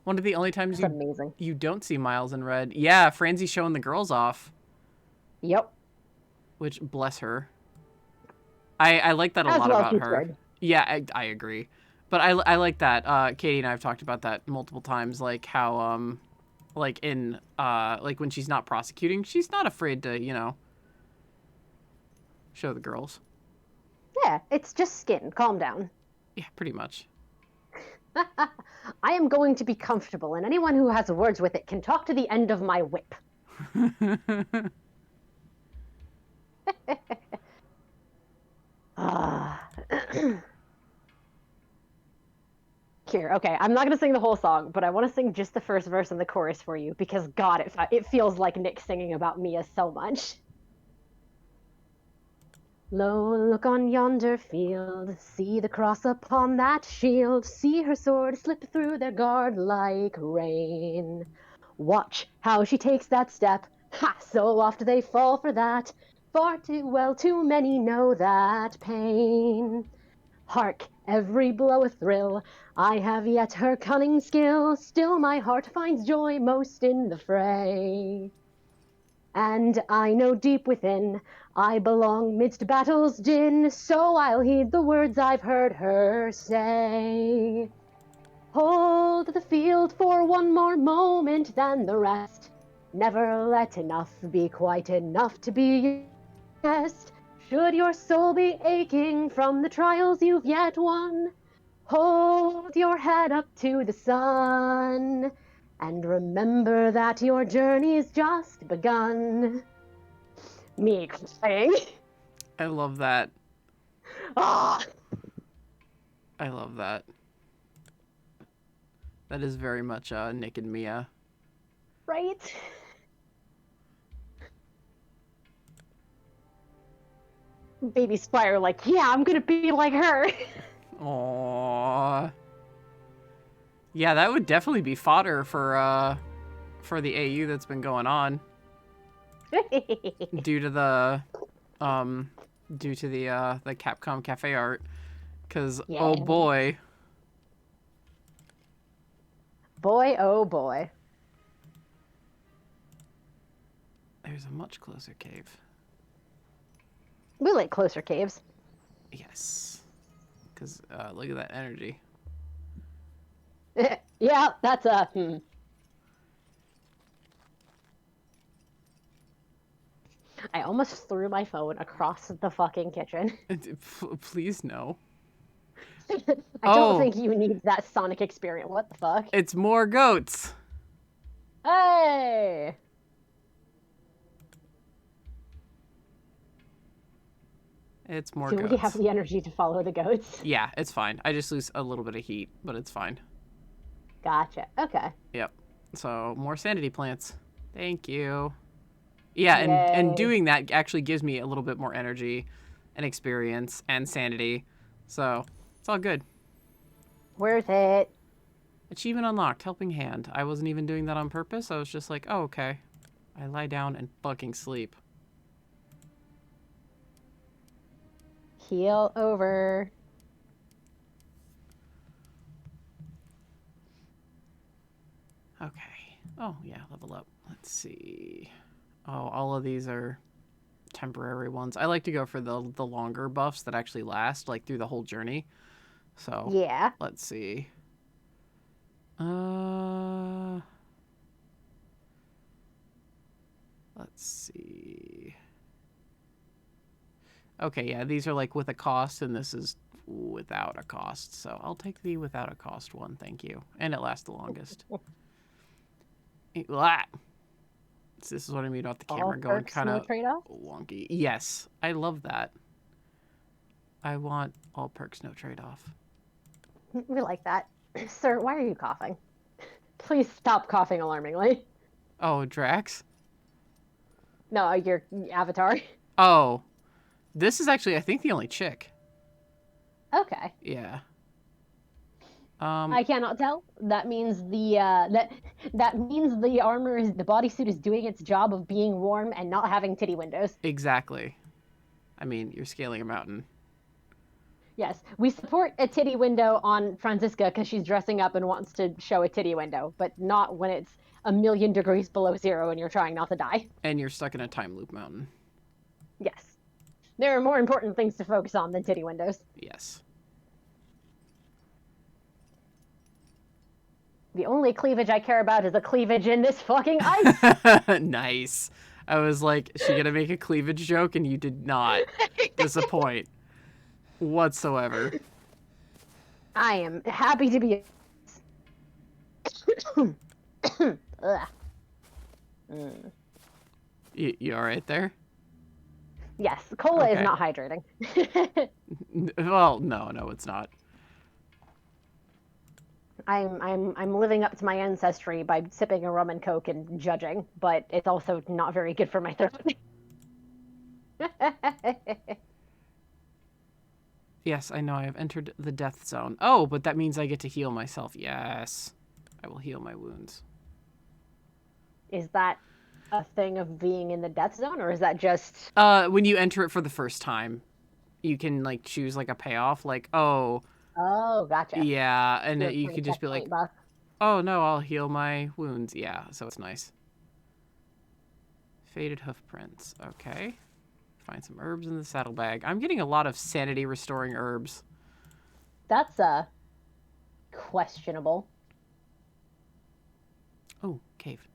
One of the only times That's amazing. you don't see Miles in red. Yeah, Franzi's showing the girls off. Yep. Which, bless her. I like that a As lot well about she her. should. Yeah, I agree. But I like that. Katie and I have talked about that multiple times, like how like in like when she's not prosecuting, she's not afraid to, show the girls. Yeah, it's just skin. Calm down. Yeah, pretty much. I am going to be comfortable, and anyone who has words with it can talk to the end of my whip. Here, okay, I'm not gonna sing the whole song, but I want to sing just the first verse and the chorus for you because God, it feels like Nick singing about Mia so much. Lo, look on yonder field, see the cross upon that shield, see her sword slip through their guard like rain. Watch how she takes that step, ha, so oft they fall for that, far too well too many know that pain. Hark, every blow a thrill, I have yet her cunning skill, still my heart finds joy most in the fray. And I know deep within I belong midst battle's din, so I'll heed the words I've heard her say. Hold the field for one more moment than the rest. Never let enough be quite enough to be your best. Should your soul be aching from the trials you've yet won, hold your head up to the sun and remember that your journey's just begun. Me crying. I love that. Ah, I love that. That is very much Nick and Mia. right? Baby Spire, like, yeah, I'm gonna be like her. Aww. Yeah, that would definitely be fodder for the AU that's been going on due to the the Capcom Cafe art. Cause Yeah. oh boy. Boy, oh boy. There's a much closer cave. We like closer caves. Yes. Cause look at that energy. Yeah, that's a. I almost threw my phone across the fucking kitchen. Please no. I don't think you need that Sonic experience. What the fuck? It's more goats. Hey! It's more Do goats. we have the energy to follow the goats? Yeah, it's fine. I just lose a little bit of heat, but it's fine. Gotcha. Okay. Yep. So more sanity plants. Thank you. Yeah, Yay. and doing that actually gives me a little bit more energy and experience and sanity. So it's all good. Worth it. Achievement unlocked, helping hand. I wasn't even doing that on purpose. I was just like, oh, okay. I lie down and fucking sleep. Heal over. Okay. Oh, yeah, level up. Let's see. Oh, all of these are temporary ones. I like to go for the longer buffs that actually last, like, through the whole journey. So, Yeah. let's see. Let's see. Okay, yeah, these are like with a cost, and this is without a cost. So I'll take the without a cost one, thank you. And it lasts the longest. This is what I mean about the camera going kind of wonky. Yes, I love that. I want all perks, no trade-off. We like that. Sir, why are you coughing? Please stop coughing alarmingly. Oh, Drax? No, your avatar. Oh. This is actually, I think, the only chick. Okay. Yeah. I cannot tell. That means that means the armor is the bodysuit is doing its job of being warm and not having titty windows. Exactly. I mean, you're scaling a mountain. Yes, we support a titty window on Franziska because she's dressing up and wants to show a titty window, but not when it's 1,000,000 degrees below zero and you're trying not to die. And you're stuck in a time loop mountain. Yes. There are more important things to focus on than titty windows. Yes. The only cleavage I care about is the cleavage in this fucking ice. Nice. I was like, is she gonna make a cleavage joke? And you did not disappoint whatsoever. I am happy to be. You all right there? Yes, cola Okay. is not hydrating. Well, no, it's not. I'm living up to my ancestry by sipping a rum and coke and judging, but it's also not very good for my throat. Yes, I know I have entered the death zone. Oh, but that means I get to heal myself. Yes. I will heal my wounds. Is that a thing of being in the death zone, or is that just... When you enter it for the first time, you can, like, choose, like, a payoff. Like, oh... Oh, gotcha. Yeah, and Your you could just be like, point buff. oh, no, I'll heal my wounds. Yeah, so it's nice. Faded hoof prints. Okay. Find some herbs in the saddlebag. I'm getting a lot of sanity restoring herbs. That's questionable. Oh, cave.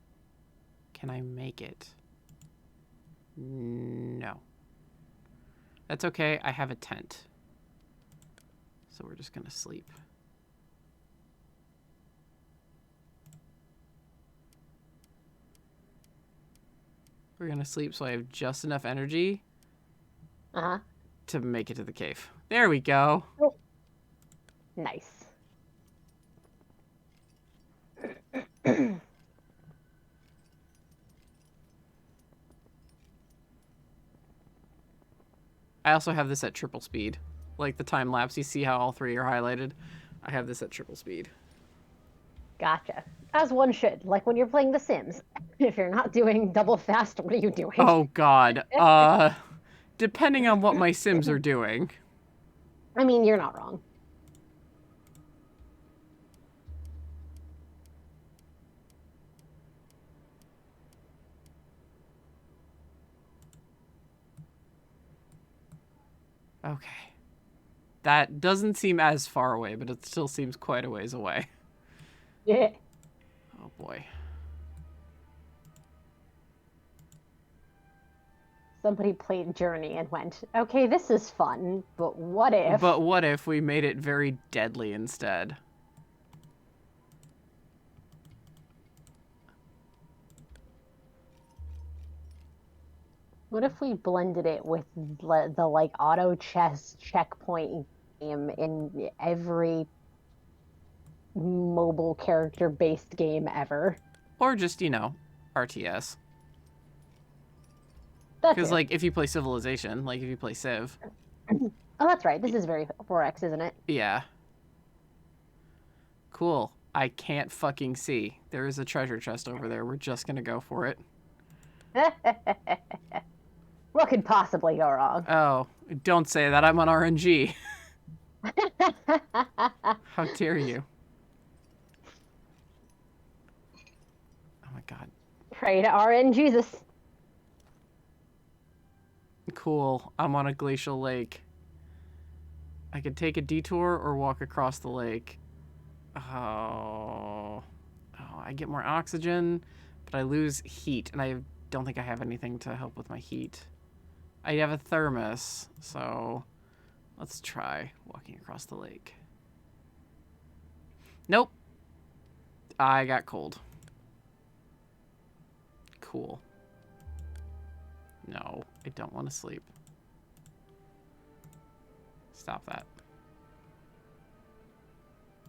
Can I make it? No. That's okay. I have a tent. So we're just gonna sleep. We're gonna sleep so I have just enough energy to make it to the cave. There we go. Oh. Nice. I also have this at triple speed. Like the time lapse, you see how all three are highlighted? I have this at triple speed. Gotcha. As one should, like when you're playing The Sims. If you're not doing double fast, what are you doing? Oh god. Depending on what my Sims are doing. I mean, you're not wrong. Okay. That doesn't seem as far away, but it still seems quite a ways away. Yeah. Oh boy. Somebody played Journey and went, okay, this is fun, but what if? But what if we made it very deadly instead? What if we blended it with the like auto chess checkpoint game in every mobile character based game ever? Or just, you know, RTS. That's Because, it. like, if you play Civilization, like, if you play Civ. Oh, that's right. This is very 4X, isn't it? Yeah. Cool. I can't fucking see. There is a treasure chest over there. We're just gonna go for it. What could possibly go wrong? Oh, don't say that. I'm on RNG. How dare you? Oh my god. Pray to RN Jesus. Cool. I'm on a glacial lake. I could take a detour or walk across the lake. Oh, I get more oxygen, but I lose heat, and I don't think I have anything to help with my heat. I have a thermos, so let's try walking across the lake. Nope. I got cold. Cool. No, I don't want to sleep. Stop that.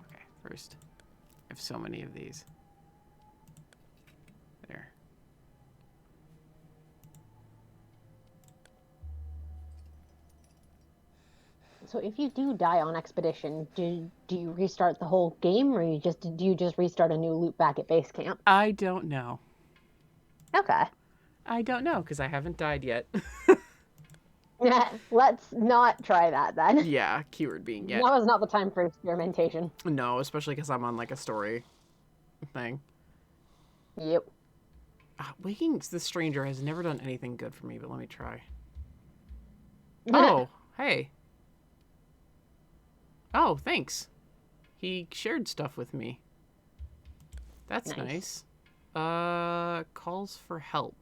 Okay, first. I have so many of these. There. So if you do die on expedition, do you restart the whole game, or do you just restart a new loop back at base camp? I don't know. Okay. I don't know, because I haven't died yet. Let's not try that then. Yeah, keyword being yet. Now is not the time for experimentation. No, especially because I'm on, like, a story thing. Yep. Waking the Stranger has never done anything good for me, but let me try. Oh, hey. Oh, thanks. He shared stuff with me. That's nice. Calls for help.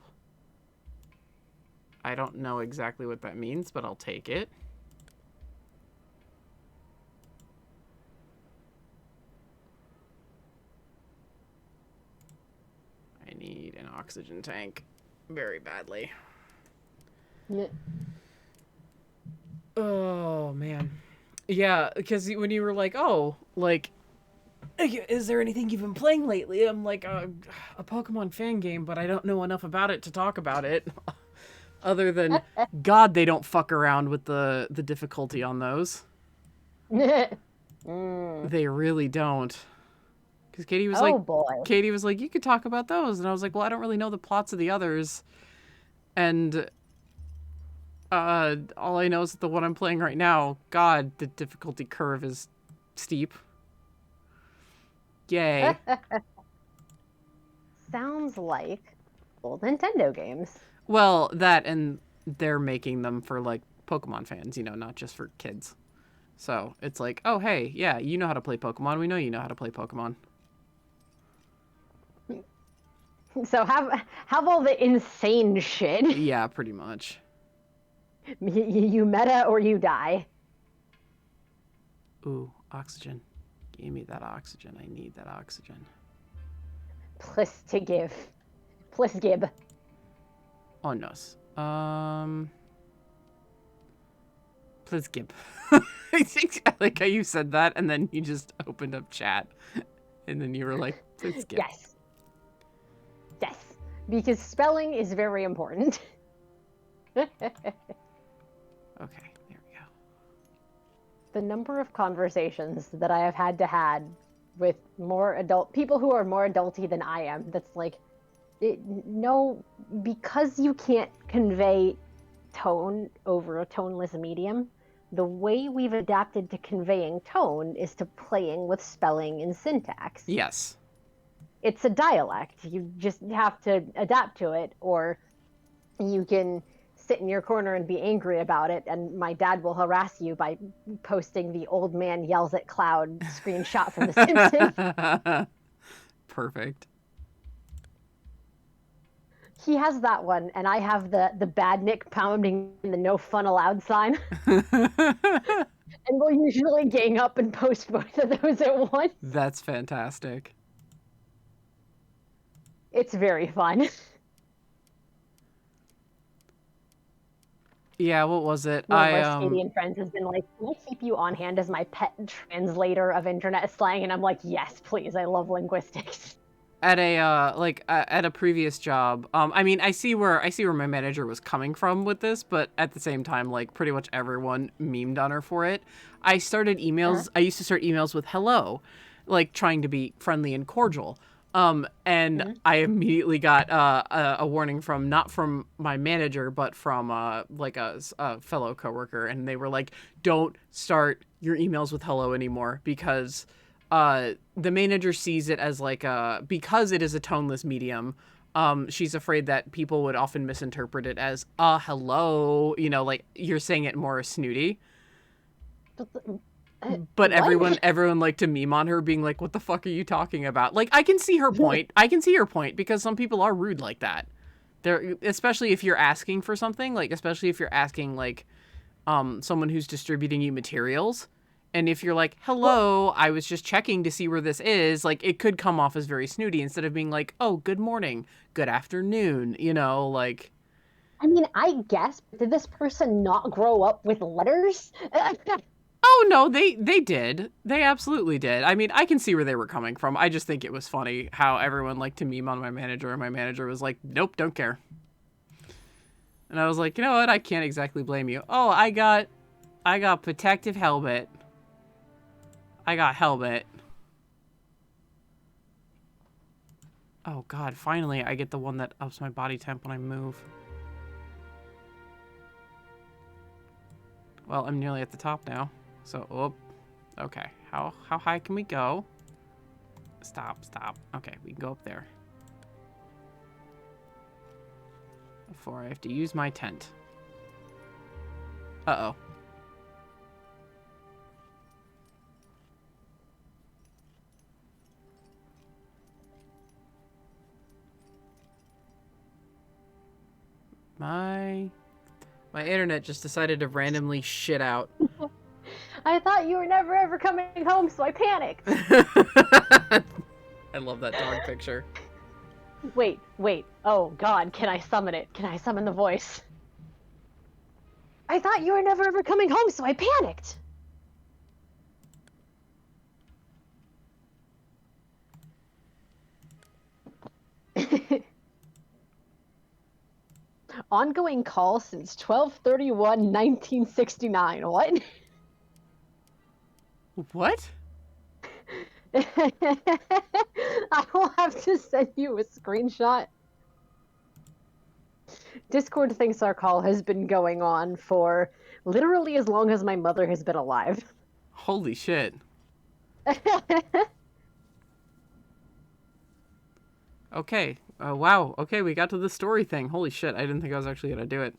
I don't know exactly what that means, but I'll take it. I need an oxygen tank very badly. Yeah. Oh, man. Yeah, because when you were like, oh, like, is there anything you've been playing lately? I'm like, a Pokemon fan game, but I don't know enough about it to talk about it. Other than, God, they don't fuck around with the difficulty on those. They really don't. Because Katie was Katie was like, you could talk about those. And I was like, well, I don't really know the plots of the others. And all I know is that the one I'm playing right now, God, the difficulty curve is steep. Yay. Sounds like old Nintendo games. Well, that, and they're making them for, like, Pokemon fans, you know, not just for kids. So it's like, oh, hey, yeah, you know how to play Pokemon. We know you know how to play Pokemon. So have all the insane shit. Yeah, pretty much. You meta or you die. Ooh, oxygen. Give me that oxygen. I need that oxygen. Pliss to give. Pliss gib. Oh, no. Please skip. I think I like how you said that, and then you just opened up chat, and then you were like, please skip. Yes. Yes. Because spelling is very important. Okay, there we go. The number of conversations that I have had with more adult people who are more adulty than I am, that's like, no, because you can't convey tone over a toneless medium, the way we've adapted to conveying tone is to playing with spelling and syntax. Yes. It's a dialect. You just have to adapt to it, or you can sit in your corner and be angry about it, and my dad will harass you by posting the old man yells at cloud screenshot from The Simpsons. Perfect. He has that one, and I have the bad Nick pounding the no fun allowed sign. And we'll usually gang up and post both of those at once. That's fantastic. It's very fun. Yeah, what was it? One of our Stadian friends has been like, can I keep you on hand as my pet translator of internet slang? And I'm like, yes, please. I love linguistics. At a previous job, I mean, I see where my manager was coming from with this, but at the same time, like, pretty much everyone memed on her for it. I started emails. Uh-huh. I used to start emails with hello, like trying to be friendly and cordial. And I immediately got a warning from, not from my manager, but from like a fellow coworker, and they were like, don't start your emails with hello anymore, because the manager sees it as like because it is a toneless medium. She's afraid that people would often misinterpret it as hello, you know, like you're saying it more snooty. But everyone liked to meme on her, being like, what the fuck are you talking about? Like, I can see her point. I can see her point, because some people are rude like that. They're, especially if you're asking for something, like, especially if you're asking, like, someone who's distributing you materials. And if you're like, hello, I was just checking to see where this is, like, it could come off as very snooty instead of being like, oh, good morning, good afternoon, you know, like. I mean, I guess, did this person not grow up with letters? Oh, no, they did. They absolutely did. I mean, I can see where they were coming from. I just think it was funny how everyone liked to meme on my manager, and my manager was like, nope, don't care. And I was like, you know what? I can't exactly blame you. Oh, I got protective helmet. I got helmet. Oh, God, finally I get the one that ups my body temp when I move. Well, I'm nearly at the top now. So, okay. How high can we go? Stop. Okay, we can go up there. Before I have to use my tent. Uh-oh. My internet just decided to randomly shit out. I thought you were never ever coming home, so I panicked. I love that dog picture. Wait. Oh, God, can I summon it? Can I summon the voice? I thought you were never ever coming home, so I panicked. Ongoing call since 12/31/1969. What? What? I will have to send you a screenshot. Discord thinks our call has been going on for literally as long as my mother has been alive. Holy shit. Okay. Wow. Okay, we got to the story thing. Holy shit, I didn't think I was actually gonna do it.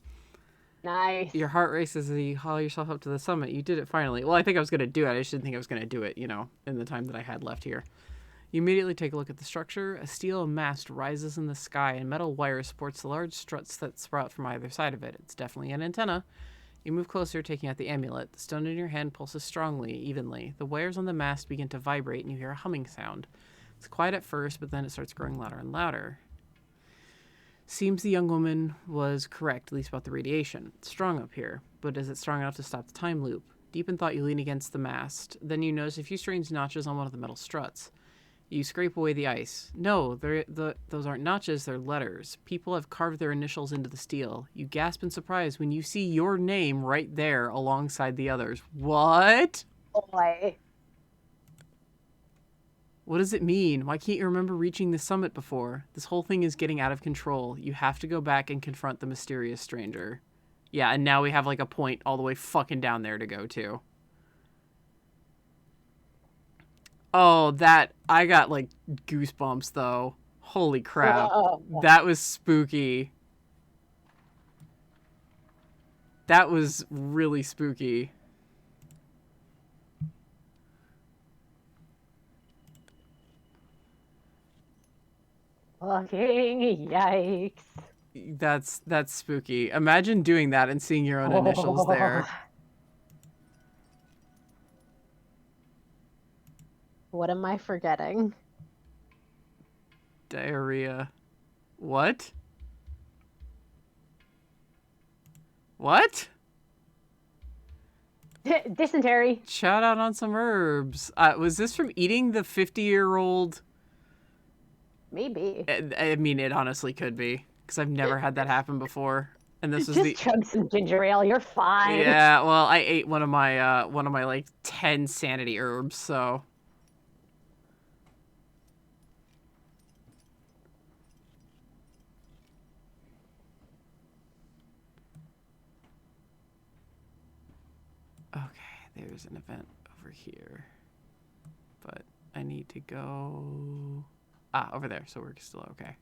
Nice. Your heart races as you haul yourself up to the summit. You did it finally. Well, I think I was going to do it. I just didn't think I was going to do it, in the time that I had left here. You immediately take a look at the structure. A steel mast rises in the sky, and metal wire supports the large struts that sprout from either side of it. It's definitely an antenna. You move closer, taking out the amulet. The stone in your hand pulses strongly, evenly. The wires on the mast begin to vibrate, and you hear a humming sound. It's quiet at first, but then it starts growing louder and louder. Seems the young woman was correct, at least about the radiation. It's strong up here, but is it strong enough to stop the time loop? Deep in thought, you lean against the mast. Then you notice a few strange notches on one of the metal struts. You scrape away the ice. No, those aren't notches, they're letters. People have carved their initials into the steel. You gasp in surprise when you see your name right there alongside the others. What? Boy. What does it mean? Why can't you remember reaching the summit before? This whole thing is getting out of control. You have to go back and confront the mysterious stranger. Yeah, and now we have like a point all the way fucking down there to go to. Oh, I got like goosebumps though. Holy crap. That was spooky. That was really spooky. Fucking yikes. That's spooky. Imagine doing that and seeing your own initials there. What am I forgetting? Diarrhea. What? What? Dysentery. Shout out on some herbs. Was this from eating the 50-year-old? Maybe. I mean, it honestly could be, because I've never had that happen before. And this is Just chug some ginger ale. You're fine. Yeah, well, I ate one of my like 10 sanity herbs, so. Okay, there's an event over here. But I need to go... over there, so we're still okay.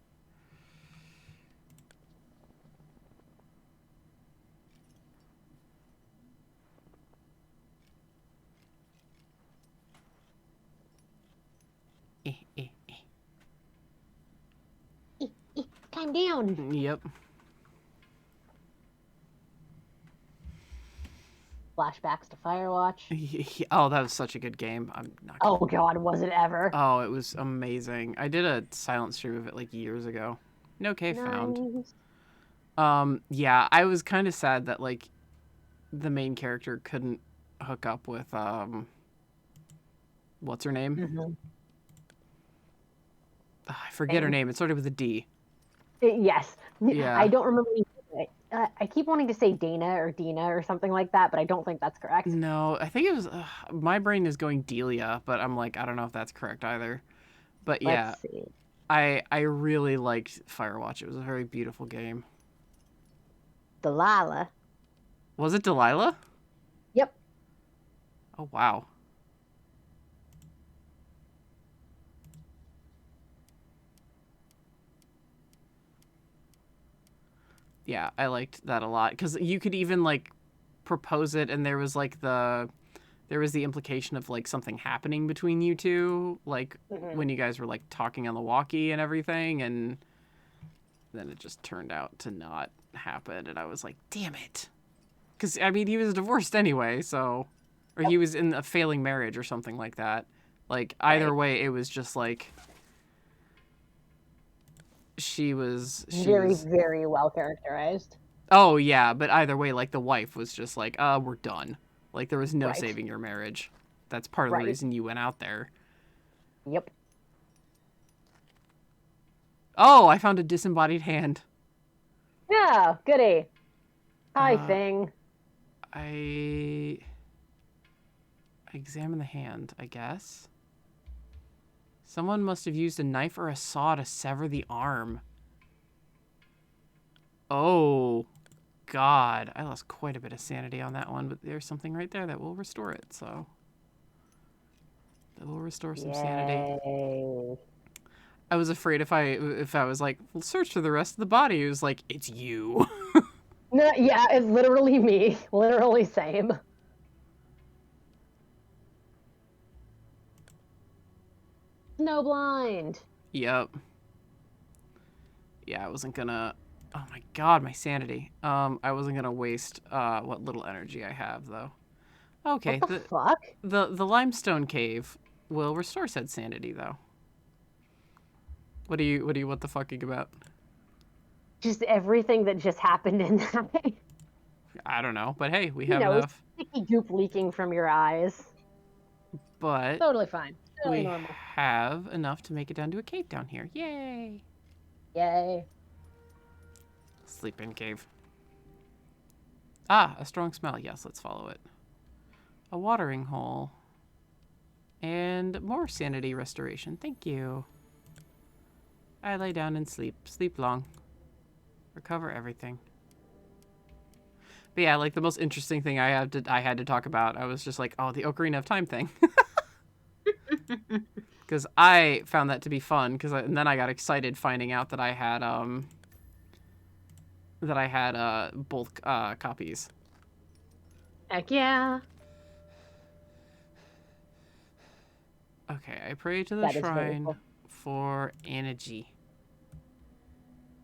Calm down. Yep. Flashbacks to Firewatch. Oh, that was such a good game. I'm not Oh god, was it ever? Oh, it was amazing. I did a silent stream of it like years ago. No K found. Yeah, I was kind of sad that like the main character couldn't hook up with what's her name? Mm-hmm. I forget her name. It started with a D. Yes. Yeah. I don't remember. I keep wanting to say Dana or Dina or something like that, but I don't think that's correct. No, I think it was. My brain is going Delia, but I'm like, I don't know if that's correct either. But yeah, Let's see. I really liked Firewatch. It was a very beautiful game. Delilah. Was it Delilah? Yep. Oh wow. Yeah, I liked that a lot because you could even like propose it, and there was the implication of like something happening between you two, like when you guys were like talking on the walkie and everything, and then it just turned out to not happen, and I was like, damn it, because I mean he was divorced anyway, so or he was in a failing marriage or something like that. Like either way, it was just like. She was very well characterized. Oh yeah, but either way, like the wife was just like, we're done. Like there was no saving your marriage. That's part of the reason you went out there. Yep. Oh, I found a disembodied hand. Yeah, goody. Hi, thing. I examine the hand, I guess. Someone must have used a knife or a saw to sever the arm. Oh, God. I lost quite a bit of sanity on that one, but there's something right there that will restore it, so. That will restore some sanity. I was afraid if I was like, well, search for the rest of the body. It was like, it's you. No, yeah, it's literally me. Literally same. Snowblind. Yep. Yeah, I wasn't gonna. Oh my god, my sanity. I wasn't gonna waste what little energy I have though. Okay, What the fuck? the limestone cave will restore said sanity though. What are you what the fucking about? Just everything that just happened in that. I don't know, but hey, we You have know, enough. sticky goop leaking from your eyes. But Totally fine. Totally we normal. have enough to make it down to a cave down here. Yay! Yay. Sleep in cave. Ah, a strong smell. Yes, let's follow it. A watering hole. And more sanity restoration. Thank you. I lay down and sleep. Sleep long. Recover everything. But yeah, like the most interesting thing I had to talk about, I was just like, oh, the Ocarina of Time thing. Because I found that to be fun. And then I got excited finding out that I had both copies. Heck yeah. Okay, I pray to the That is very shrine cool. for energy.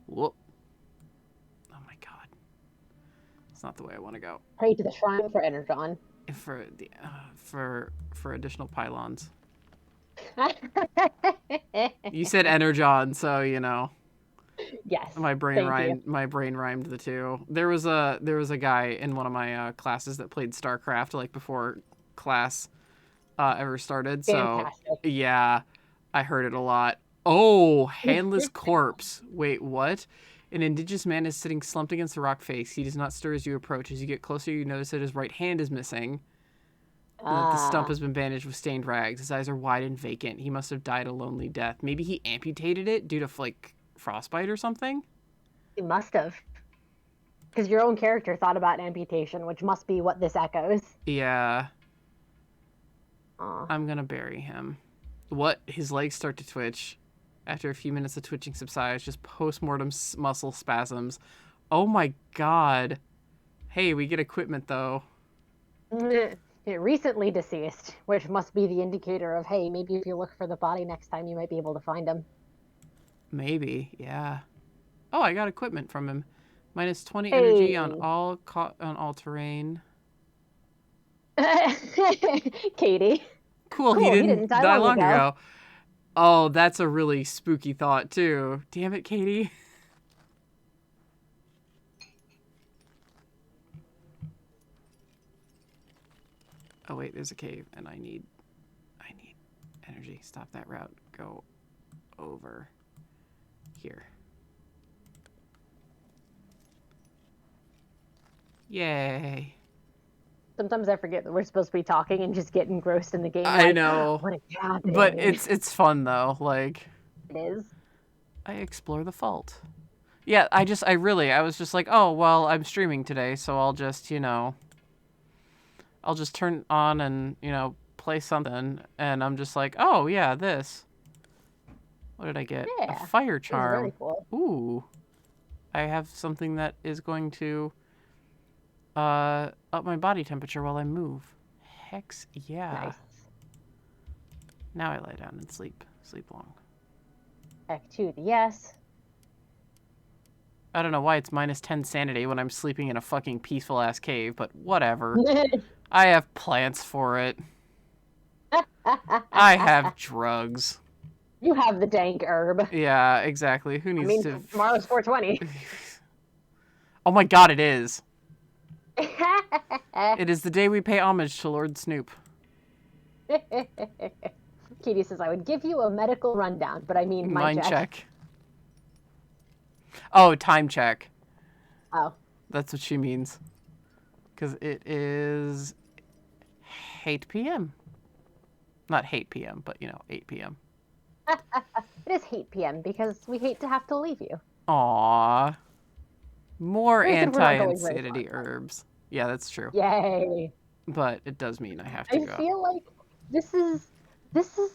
Whoop. Oh my god. It's not the way I want to go. Pray to the shrine for Energon. For the for additional pylons. You said Energon, so you know. Yes. My brain rhymed the two. There was a guy in one of my classes that played StarCraft like before class ever started. So Fantastic. yeah, I heard it a lot. Oh, handless corpse. Wait, what? An indigenous man is sitting slumped against a rock face. He does not stir as you approach. As you get closer, you notice that his right hand is missing. And that the stump has been bandaged with stained rags. His eyes are wide and vacant. He must have died a lonely death. Maybe he amputated it due to like frostbite or something. He must have. Because your own character thought about amputation, which must be what this echoes. Yeah. Aw. I'm gonna bury him. What? His legs start to twitch. After a few minutes, the twitching subsides. Just post-mortem muscle spasms. Oh my god. Hey, we get equipment though. Recently deceased, which must be the indicator of, hey, maybe if you look for the body next time, you might be able to find him. Maybe, yeah. Oh, I got equipment from him. Minus 20 energy on all terrain. Katie. Cool, he didn't die long ago. Oh, that's a really spooky thought, too. Damn it, Katie. Oh, wait, there's a cave, and I need energy. Stop that route. Go over here. Yay. Sometimes I forget that we're supposed to be talking and just get engrossed in the game. I know. What is happening? But it's fun, though. Like, it is. I explore the fault. Yeah, I was just like, oh, well, I'm streaming today, so I'll just, I'll just turn on and, play something, and I'm just like, oh, yeah, this. What did I get? Yeah, a fire charm. Very cool. Ooh. I have something that is going to up my body temperature while I move. Hex yeah. Nice. Now I lie down and sleep. Sleep long. Heck to the yes. I don't know why it's minus 10 sanity when I'm sleeping in a fucking peaceful ass cave, but whatever. I have plants for it. I have drugs. You have the dank herb. Yeah, exactly. Who needs to... Tomorrow's 420. Oh my god, it is. It is the day we pay homage to Lord Snoop. Katie says, I would give you a medical rundown, but I mean mind check. Oh, time check. Oh. That's what she means. Because it is 8 p.m. Not 8 p.m., but, 8 p.m. It is 8 p.m. because we hate to have to leave you. Aww. More anti-insanity herbs. Yeah, that's true. Yay. But it does mean I have to go. I feel like this is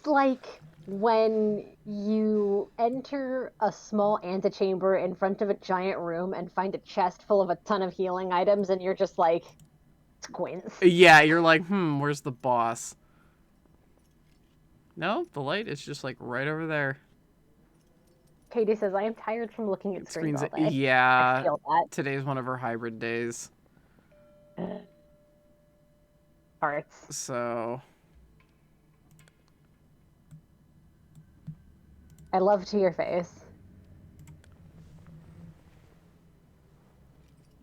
like when you enter a small antechamber in front of a giant room and find a chest full of a ton of healing items, and you're just like, squints. Yeah, you're like, where's the boss? No, the light is just like right over there. Katie says, I am tired from looking at screens all day. Yeah, I feel that. today's one of her hybrid days. Parts. So... I love to your face.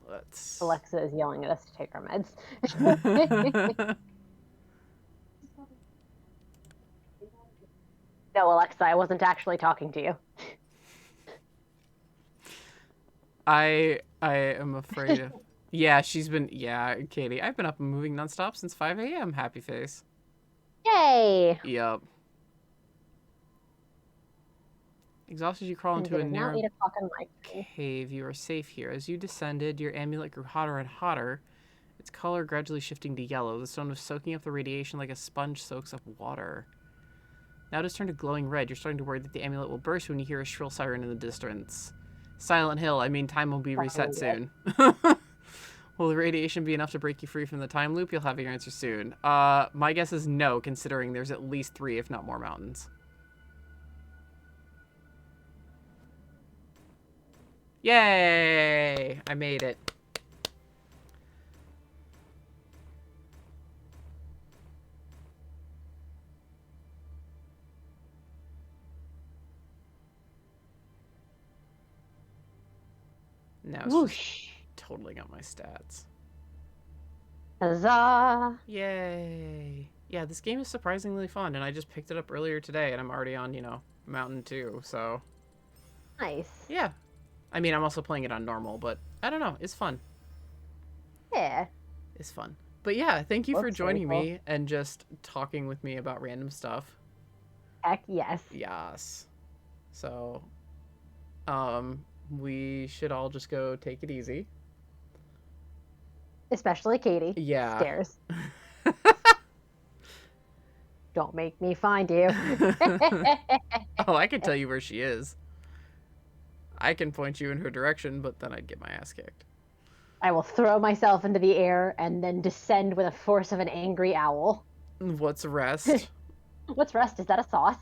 Let's... Alexa is yelling at us to take our meds. No, Alexa, I wasn't actually talking to you. I am afraid of... Yeah, she's been... Yeah, Katie, I've been up and moving nonstop since 5 a.m. Happy face. Yay! Yup. Exhausted, you crawl into a now narrow 8 o'clock on my screen. cave. You are safe here. As you descended, your amulet grew hotter and hotter, its color gradually shifting to yellow. The stone was soaking up the radiation like a sponge soaks up water. Now it has turned to glowing red. You're starting to worry that the amulet will burst when you hear a shrill siren in the distance. Silent Hill, I mean, time will be reset soon. Will the radiation be enough to break you free from the time loop? You'll have your answer soon. My guess is no, considering there's at least 3, if not more, mountains. Yay! I made it. Now it's Whoosh! totaling up my stats. Huzzah! Yay! Yeah, this game is surprisingly fun, and I just picked it up earlier today, and I'm already on, Mountain 2, so... Nice. Yeah. I mean, I'm also playing it on normal, but I don't know. It's fun. Yeah. It's fun. But yeah, thank you for Looks joining very me and just talking with me about random stuff. Heck yes. Yes. So, we should all just go take it easy. Especially Katie. Yeah. Stairs. Don't make me find you. Oh, I can tell you where she is. I can point you in her direction, but then I'd get my ass kicked. I will throw myself into the air and then descend with the force of an angry owl. What's rest? What's rest? Is that a sauce?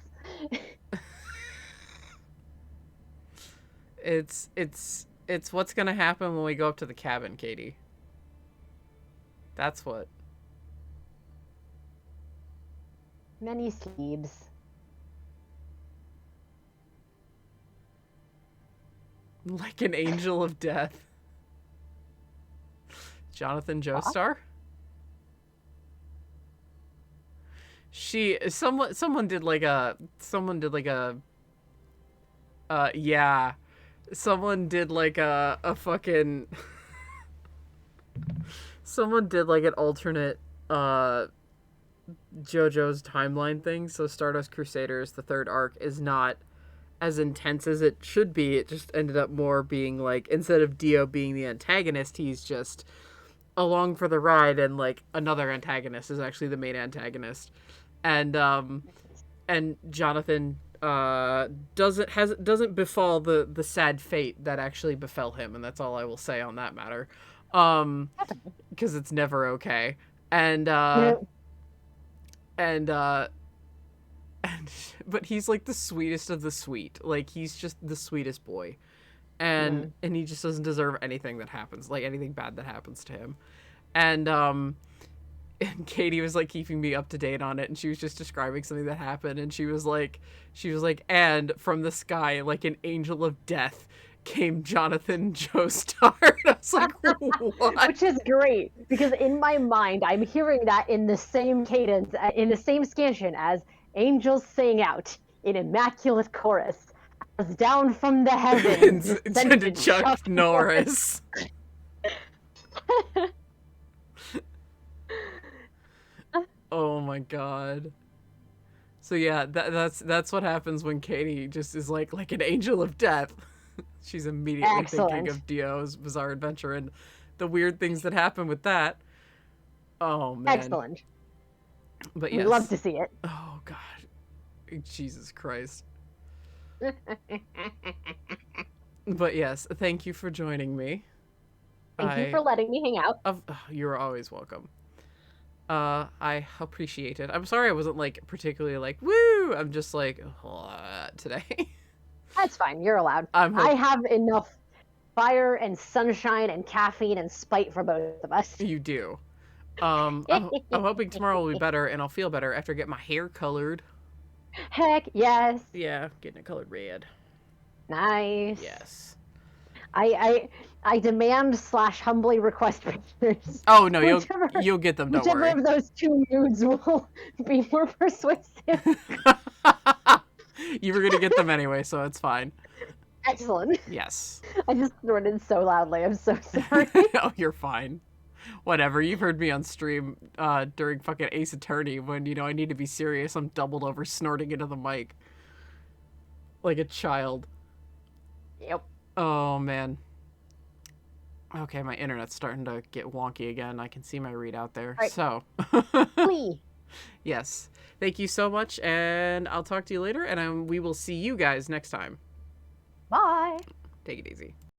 It's what's gonna happen when we go up to the cabin, Katie. That's what. Many sleeps. Like an angel of death. Jonathan Joestar? Someone did like a yeah. Someone did like a fucking someone did like an alternate JoJo's timeline thing. So Stardust Crusaders, the third arc, is not as intense as it should be. It just ended up more being like, instead of Dio being the antagonist, he's just along for the ride, and like another antagonist is actually the main antagonist. And Jonathan doesn't befall the sad fate that actually befell him, and that's all I will say on that matter. Because it's never okay. But he's like the sweetest of the sweet. Like, he's just the sweetest boy. And he just doesn't deserve anything that happens, like anything bad that happens to him. And Katie was like keeping me up to date on it, and she was just describing something that happened, and she was like, and from the sky, like an angel of death, came Jonathan Joestar. And I was like, what? Which is great, because in my mind, I'm hearing that in the same cadence, in the same scansion as angels sing out in immaculate chorus, as down from the heavens descended Chuck Norris. Oh my god. So yeah, that's what happens when Katie just is like an angel of death. She's immediately thinking of Dio's Bizarre Adventure and the weird things that happen with that. Oh man. Excellent. But yes. We'd love to see it. Oh god. Jesus Christ. But yes, thank you for joining me. Thank you for letting me hang out. You're always welcome. I appreciate it. I'm sorry I wasn't like particularly like woo. I'm just like today. That's fine. You're allowed. I have enough fire and sunshine and caffeine and spite for both of us. You do. I'm hoping tomorrow will be better and I'll feel better after I get my hair colored. Heck yes. Yeah, getting it colored red. Nice. Yes. I demand / humbly request pictures. Oh no, you'll get them. Don't worry. Whichever of those two moods will be more persuasive. You were gonna get them anyway, so it's fine. Excellent. Yes. I just snorted so loudly. I'm so sorry. Oh, you're fine. Whatever. You've heard me on stream during fucking Ace Attorney when, I need to be serious. I'm doubled over snorting into the mic. Like a child. Yep. Oh, man. Okay, my internet's starting to get wonky again. I can see my readout there. Right. So. Please. Yes. Thank you so much, and I'll talk to you later, and we will see you guys next time. Bye. Take it easy.